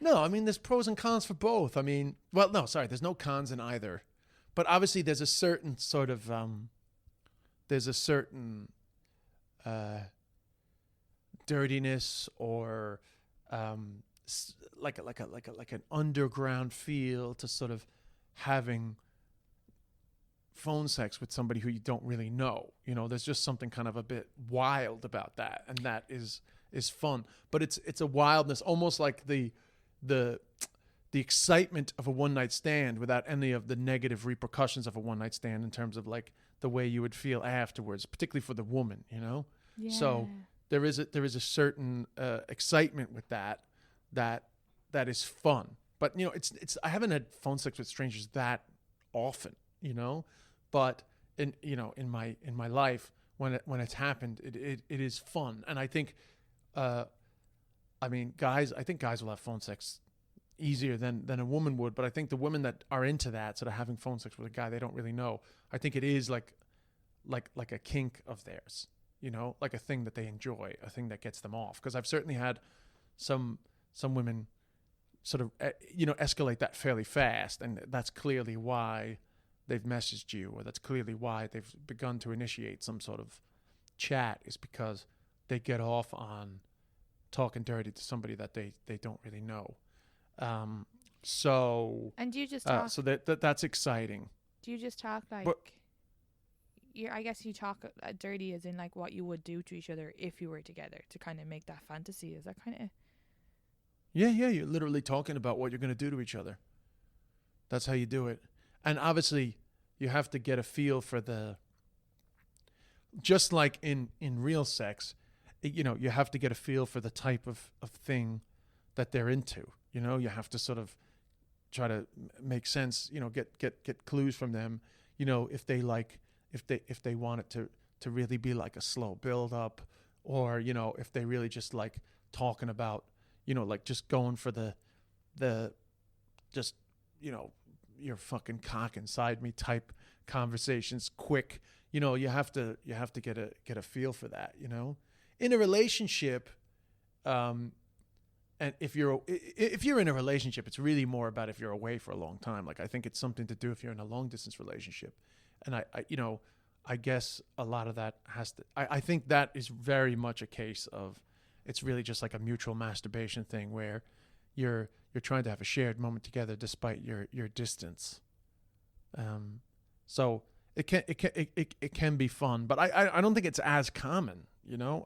No, I mean there's pros and cons for both. I mean, well, no, sorry, there's no cons in either. But obviously, there's a certain sort of dirtiness or like an underground feel to sort of having phone sex with somebody who you don't really know. There's just something kind of a bit wild about that, and that is fun. But it's a wildness, almost like the excitement of a one night stand without any of the negative repercussions of a one night stand in terms of like the way you would feel afterwards, particularly for the woman. Yeah. So there is a certain excitement with that is fun. But it's I haven't had phone sex with strangers that often, but in my life when it's happened, it is fun. And I think guys will have phone sex easier than a woman would, but I think the women that are into that, sort of having phone sex with a guy they don't really know, I think it is like a kink of theirs, like a thing that they enjoy, a thing that gets them off. Because I've certainly had some women sort of escalate that fairly fast, and that's clearly why they've messaged you, or that's clearly why they've begun to initiate some sort of chat, is because they get off on talking dirty to somebody that they don't really know. So and do you just talk? So that's exciting. Do you just talk like? I guess you talk dirty as in like what you would do to each other if you were together to kind of make that fantasy. Is that kind of? Yeah. You're literally talking about what you're going to do to each other. That's how you do it. And obviously, you have to get a feel for just like in real sex, you have to get a feel for the type of thing that they're into. You have to sort of try to make sense, get clues from them, if they want it to really be like a slow build up, or, if they really just like talking about, like just going for the just, your fucking cock inside me type conversations quick. You have to get a feel for that. In a relationship, and if you're in a relationship, it's really more about if you're away for a long time. Like, I think it's something to do if you're in a long distance relationship. And I guess a lot of that has to, I think that is very much a case of, it's really just like a mutual masturbation thing where you're trying to have a shared moment together despite your distance. So it can be fun, but I don't think it's as common,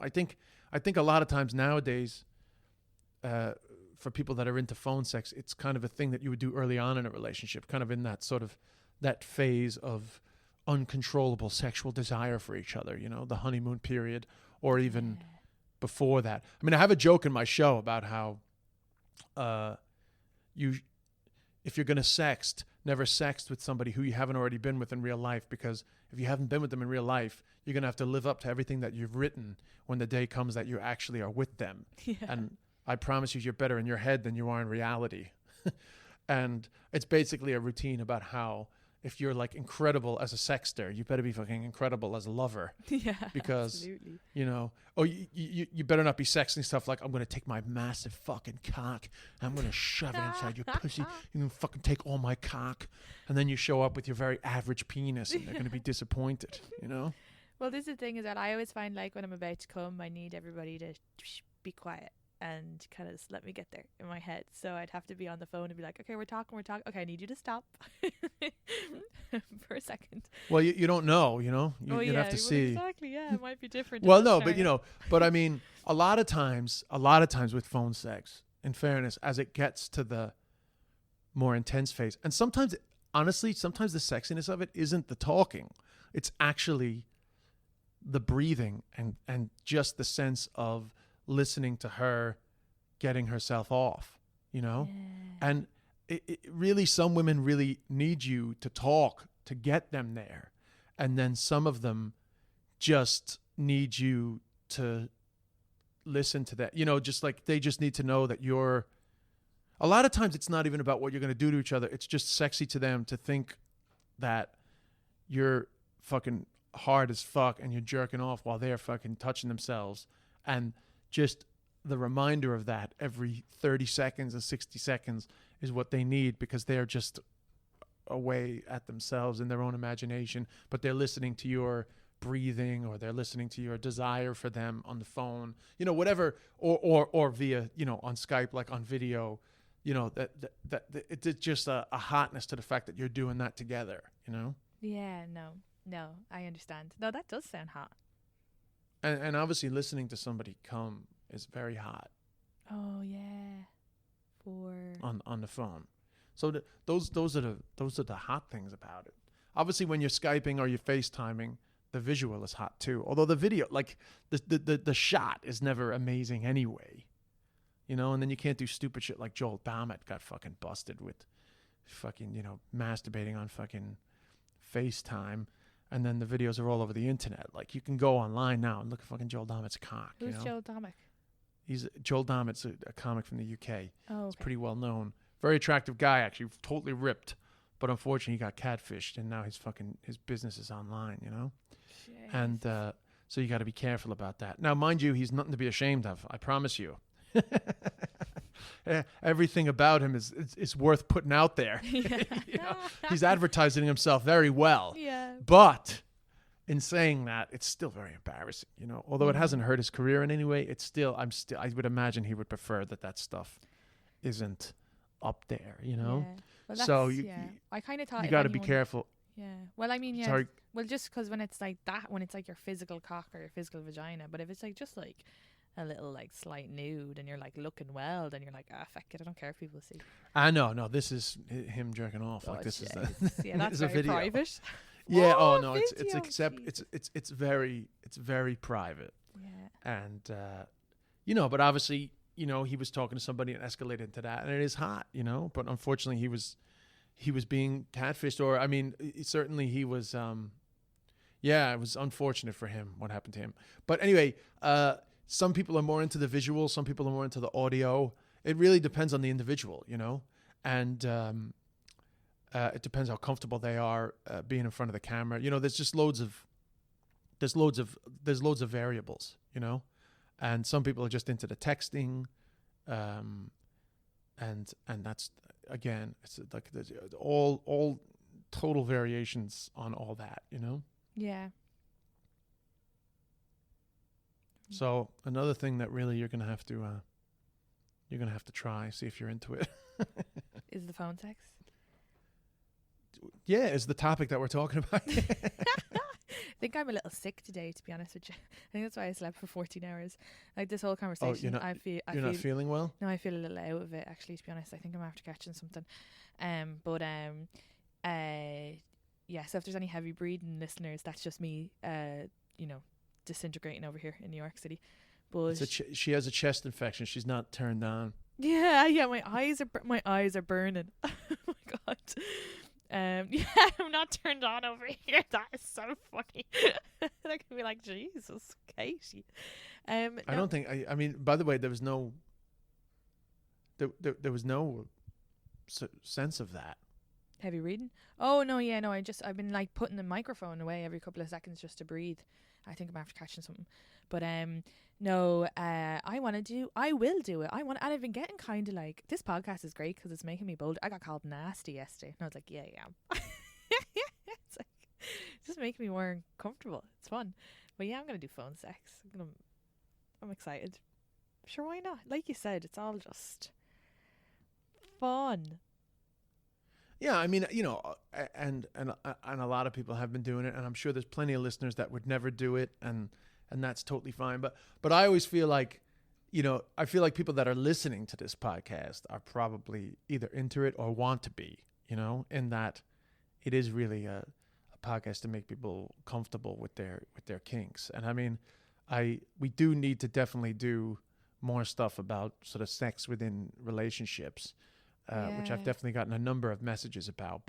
I think a lot of times nowadays, for people that are into phone sex, it's kind of a thing that you would do early on in a relationship, kind of in that sort of that phase of uncontrollable sexual desire for each other, the honeymoon period, or even before that. I mean, I have a joke in my show about how if you're going to sext, never sext with somebody who you haven't already been with in real life, because if you haven't been with them in real life, you're going to have to live up to everything that you've written when the day comes that you actually are with them. Yeah. And I promise you're better in your head than you are in reality. And it's basically a routine about how if you're like incredible as a sexter, you better be fucking incredible as a lover. Yeah, because absolutely. You better not be sexting stuff like, I'm going to take my massive fucking cock and I'm going to shove it inside your pussy. You can fucking take all my cock. And then you show up with your very average penis and they're going to be disappointed, Well, this is the thing, is that I always find, like, when I'm about to come, I need everybody to be quiet and kind of just let me get there in my head. So I'd have to be on the phone and be like, okay, we're talking. Okay, I need you to stop for a second. Well, you don't know, you'd have to see. Exactly, yeah, it might be different. Well, no, but I mean, a lot of times with phone sex, in fairness, as it gets to the more intense phase, and sometimes, honestly, sometimes the sexiness of it isn't the talking. It's actually the breathing and just the sense of listening to her getting herself off, Yeah. and it really, some women really need you to talk to get them there, and then some of them just need you to listen to that, just like they just need to know that a lot of times it's not even about what you're going to do to each other. It's just sexy to them to think that you're fucking hard as fuck and you're jerking off while they're fucking touching themselves. And just the reminder of that every 30 seconds or 60 seconds is what they need, because they're just away at themselves in their own imagination, but they're listening to your breathing, or they're listening to your desire for them on the phone, whatever, or via, on Skype, like on video, that it's just a hotness to the fact that you're doing that together, Yeah, no, I understand. No, that does sound hot. And obviously listening to somebody come is very hot. Oh yeah, on the phone. So those are the hot things about it. Obviously, when you're Skyping or you're FaceTiming, the visual is hot too. Although the video, like the shot, is never amazing anyway. And then you can't do stupid shit like Joel Dommett got fucking busted with fucking masturbating on fucking FaceTime. And then the videos are all over the internet. Like, you can go online now and look at fucking Joel Dommett's cock. Who's Joel Dommett? Joel Dommett's a comic from the UK. Oh, okay. He's pretty well known. Very attractive guy, actually. Totally ripped. But unfortunately, he got catfished, and now his business is online, Jeez. And so you got to be careful about that. Now, mind you, he's nothing to be ashamed of. I promise you. Everything about him is worth putting out there. He's advertising himself very well. Yeah. But in saying that, it's still very embarrassing, Although it hasn't hurt his career in any way, it's still, I would imagine he would prefer that stuff isn't up there, Yeah. Well, so I kind of thought you got to be careful. Yeah. Well, I mean, yeah. Sorry. Well, just because when it's like that, when it's like your physical cock or your physical vagina, but if it's like just like a little like slight nude and you're like looking well, then you're like, fuck it, I don't care if people see. No, this is him jerking off. Like, this is yeah, that's a very video. Private. Yeah. Oh, no, it's very private. Yeah. And but obviously, he was talking to somebody and escalated into that, and it is hot, But unfortunately, he was being catfished, or I mean, certainly he was. It was unfortunate for him what happened to him. But anyway, some people are more into the visual, some people are more into the audio. It really depends on the individual, and it depends how comfortable they are being in front of the camera. There's just loads of variables, and some people are just into the texting, And that's, again, it's like there's all total variations on all that, you know. Yeah. So another thing that really you're gonna have to try, see if you're into it. Is the phone sex? Yeah, is the topic that we're talking about. I think I'm a little sick today, to be honest with you. I think that's why I slept for 14 hours. Like this whole conversation, not feeling well? No, I feel a little out of it, actually, to be honest. I think I'm after catching something. Yeah, so if there's any heavy breathing listeners, that's just me, disintegrating over here in New York City. But she has a chest infection. She's not turned on. Yeah, my eyes are burning. Oh my god. Yeah, I'm not turned on over here. That is so funny. I can be like, Jesus, Katie. I don't think. I mean, by the way, there was no sense of that. Heavy reading? Oh no, yeah, no. I've been like putting the microphone away every couple of seconds just to breathe. I think I'm after catching something, but no. I will do it. And I've been getting kind of like, this podcast is great because it's making me bold. I got called nasty yesterday, and I was like, yeah. It's like, it's just making me more comfortable. It's fun, but yeah, I'm gonna do phone sex. I'm excited. Sure, why not? Like you said, it's all just fun. Yeah, I mean, you know, and a lot of people have been doing it, and I'm sure there's plenty of listeners that would never do it, and that's totally fine. But I always feel like, you know, I feel like people that are listening to this podcast are probably either into it or want to be, you know, in that it is really a podcast to make people comfortable with their kinks. And I mean, we do need to definitely do more stuff about sort of sex within relationships. Which I've definitely gotten a number of messages about,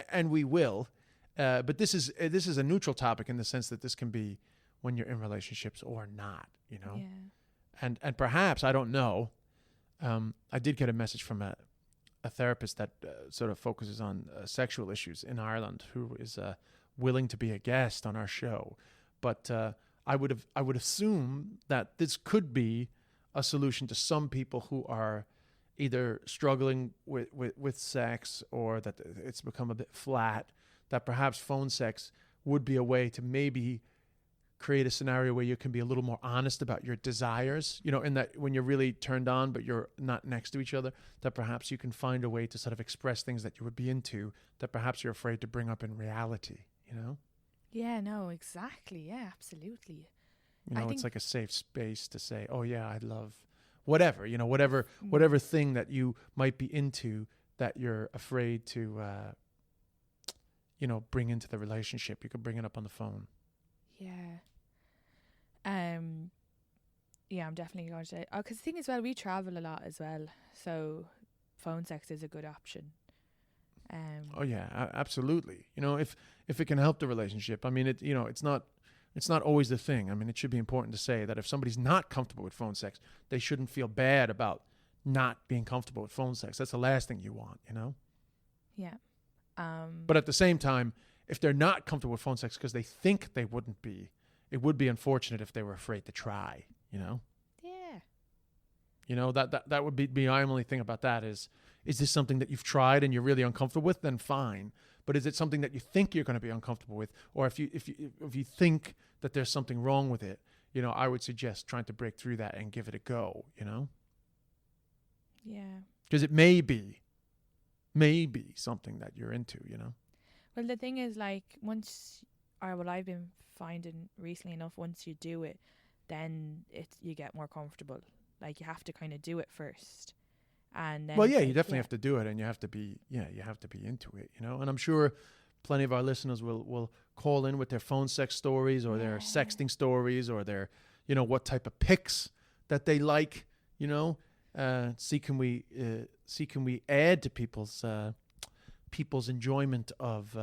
and we will. But this is a neutral topic in the sense that this can be when you're in relationships or not, you know. Yeah. And perhaps, I don't know. I did get a message from a therapist that sort of focuses on sexual issues in Ireland, who is willing to be a guest on our show. But I would assume that this could be a solution to some people who are either struggling with sex, or that it's become a bit flat, that perhaps phone sex would be a way to maybe create a scenario where you can be a little more honest about your desires, you know, and that when you're really turned on but you're not next to each other, that perhaps you can find a way to sort of express things that you would be into that perhaps you're afraid to bring up in reality, you know? Yeah, no, exactly. Yeah, absolutely. You know, it's like a safe space to say, oh yeah, I love whatever, you know, whatever thing that you might be into that you're afraid to, you know, bring into the relationship. You could bring it up on the phone. Yeah. Yeah, I'm definitely going to. Because the thing is, well, we travel a lot as well, so phone sex is a good option. Oh yeah, absolutely. You know, if it can help the relationship, I mean, it's not always the thing. I mean, it should be important to say that if somebody's not comfortable with phone sex, they shouldn't feel bad about not being comfortable with phone sex. That's the last thing you want, you know? Yeah. But at the same time, if they're not comfortable with phone sex because they think they wouldn't be, it would be unfortunate if they were afraid to try, you know? Yeah. You know, that would be my only thing about that is this something that you've tried and you're really uncomfortable with? Then fine. But is it something that you think you're going to be uncomfortable with? Or if you think that there's something wrong with it, you know, I would suggest trying to break through that and give it a go, you know? Yeah. Because it may be something that you're into, you know? Well, the thing is, like, what I've been finding recently enough, once you do it, then you get more comfortable. Like, you have to kind of do it first. And then, well, yeah, you definitely have to do it, and you have to be into it, you know. And I'm sure plenty of our listeners will call in with their phone sex stories or their sexting stories or their, you know, what type of pics that they like, you know. See can we add to people's enjoyment of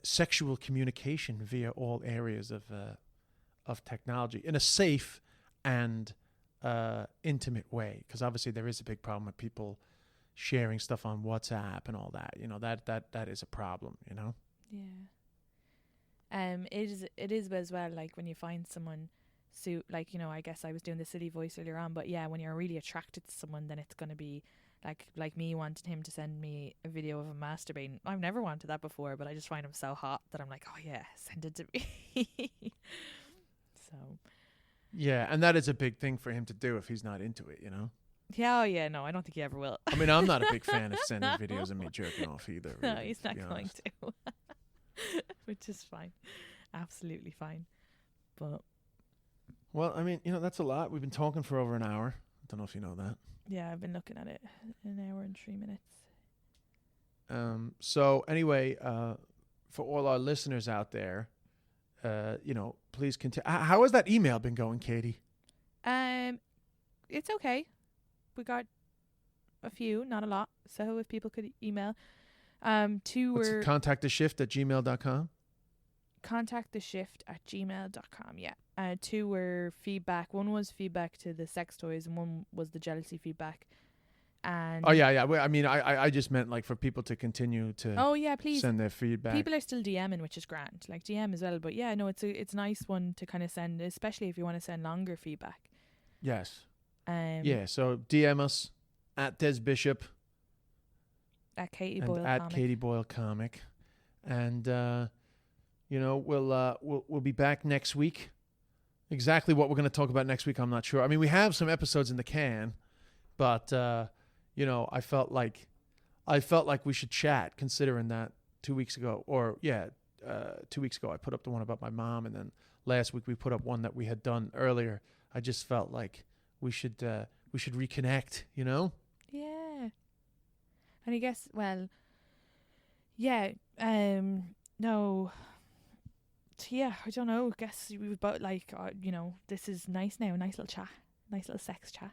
sexual communication via all areas of technology in a safe and intimate way, because obviously there is a big problem with people sharing stuff on WhatsApp and all that, you know, that is a problem, you know. Yeah. It is as well, like, when you find someone suit, like, you know, I guess I was doing the silly voice earlier on, but yeah, when you're really attracted to someone, then it's going to be like me wanting him to send me a video of him masturbating. I've never wanted that before, but I just find him so hot that I'm like, oh yeah, send it to me. So Yeah, and that is a big thing for him to do if he's not into it, you know? yeah, oh yeah, no, I don't think he ever will. I mean, I'm not a big fan of sending videos of me jerking off either. No, Really, he's to not be going honest. to. Which is fine. Absolutely fine. But Well, I mean, you know, that's a lot. We've been talking for over an hour. I don't know if you know that. yeah, I've been looking at it, 1 hour and 3 minutes. So anyway, for all our listeners out there, you know, please continue. How has that email been going, Katie? It's okay. We got a few, not a lot. So if people could email, two What's were contactttheshift@gmail.com. contactttheshift@gmail.com. Yeah. Two were feedback. One was feedback to the sex toys, and one was the jealousy feedback. And Oh yeah. Well, I mean, I just meant like for people to continue to oh yeah, please. send their feedback. People are still DMing, which is grand. Like DM as well, but yeah, no, it's a nice one to kind of send, especially if you want to send longer feedback. Yes. Yeah. So DM us at Des Bishop At Katie and Boyle at Comic. Katie Boyle Comic, and you know, we'll be back next week. Exactly what we're going to talk about next week, I'm not sure. I mean, we have some episodes in the can, but you know, I felt like we should chat, considering that 2 weeks ago, or 2 weeks ago, I put up the one about my mom, and then last week we put up one that we had done earlier. I just felt like we should reconnect, you know? Yeah. And I guess, well, yeah, no, yeah, I don't know. I guess we both like, you know, this is nice now, nice little chat, nice little sex chat.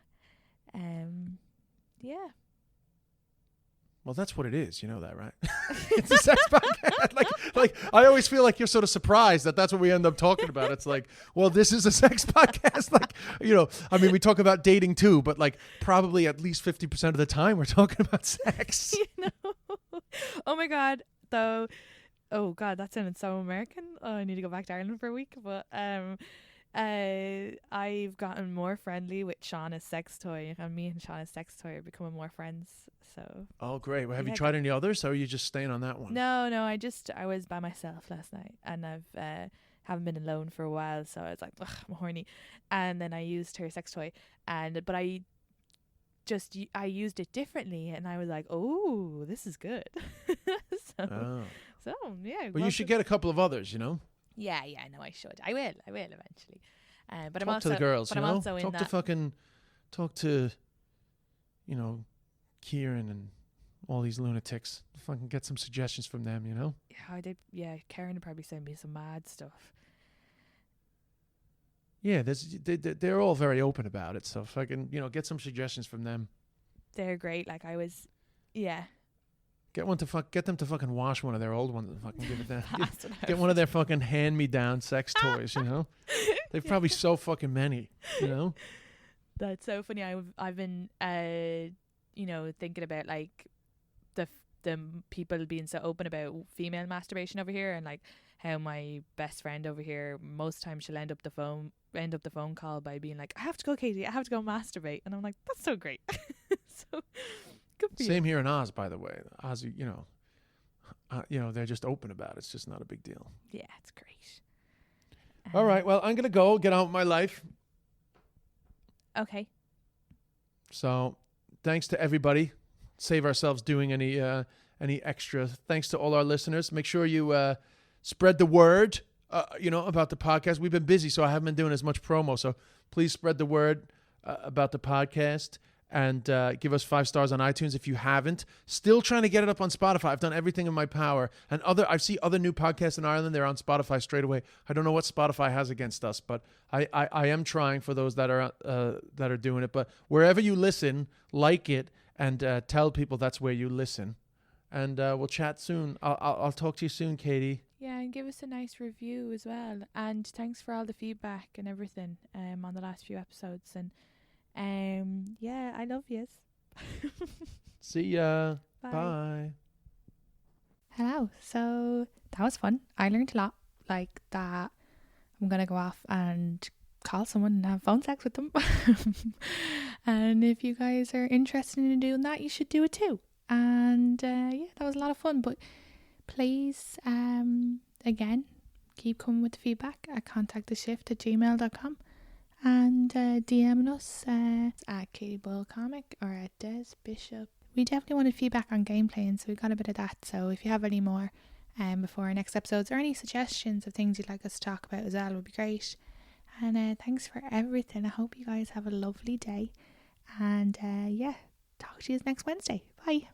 Yeah. Well, that's what it is. You know that, right? It's a sex podcast. Like I always feel like you're sort of surprised that that's what we end up talking about. It's like, well, this is a sex podcast. Like, you know, I mean, we talk about dating too, but like probably at least 50% of the time we're talking about sex. You know? Oh my God, though. Oh God, that sounded so American. Oh, I need to go back to Ireland for a week. But I've gotten more friendly with Shauna's sex toy, and me and Shauna's sex toy are becoming more friends. So. Oh, great. Well, have Yeah, you tried any others, or are you just staying on that one? No, I was by myself last night, and I've haven't been alone for a while, so I was like, ugh, I'm horny, and then I used her sex toy, but I used it differently, and I was like, oh, this is good. So yeah. Well, you should get a couple of others, you know. Yeah, no, I should. I will eventually. But Talk I'm also to the girls, but you I'm know. also in Talk to, you know, Kieran and all these lunatics. Fucking get some suggestions from them, you know. Yeah, I did. Yeah, Karen would probably send me some mad stuff. Yeah, they're all very open about it. So fucking, you know, get some suggestions from them. They're great. Like I was, yeah. Get them to fucking wash one of their old ones and fucking give it that. Pass it Get out. one of their fucking hand-me-down sex toys, you know. They've probably so fucking many, you know. That's so funny. I've been you know, thinking about like the people being so open about female masturbation over here, and like how my best friend over here, most times she'll end up the phone call by being like, I have to go, Katie, I have to go masturbate, and I'm like, that's so great. So good for Same here in Oz, by the way. Oz, you know, they're just open about it. It's just not a big deal. you. Yeah, it's great. All right, well, I'm gonna go get on with my life. Okay. So, thanks to everybody. Save ourselves doing any extra. Thanks to all our listeners. Make sure you spread the word, you know, about the podcast. We've been busy, so I haven't been doing as much promo. So please spread the word about the podcast, and give us 5 stars on iTunes if you haven't. Still trying to get it up on Spotify. I've done everything in my power. And I see other new podcasts in Ireland. They're on Spotify straight away. I don't know what Spotify has against us, but I am trying for those that are doing it. But wherever you listen, like it, and tell people that's where you listen. And we'll chat soon. I'll talk to you soon, Katie. Yeah, and give us a nice review as well. And thanks for all the feedback and everything on the last few episodes. And yeah, I love yous. See ya. Bye. Bye. Hello. So that was fun. I learned a lot. Like that I'm going to go off and call someone and have phone sex with them. And if you guys are interested in doing that, you should do it too. And yeah, that was a lot of fun. But please, again, keep coming with the feedback at contactttheshift@gmail.com, and DMing us at Katie Boyle Comic or at Des Bishop. We definitely wanted feedback on gameplay, and so we got a bit of that. So if you have any more before our next episodes, or any suggestions of things you'd like us to talk about as well, would be great. And thanks for everything. I hope you guys have a lovely day, and yeah, talk to you next Wednesday. Bye.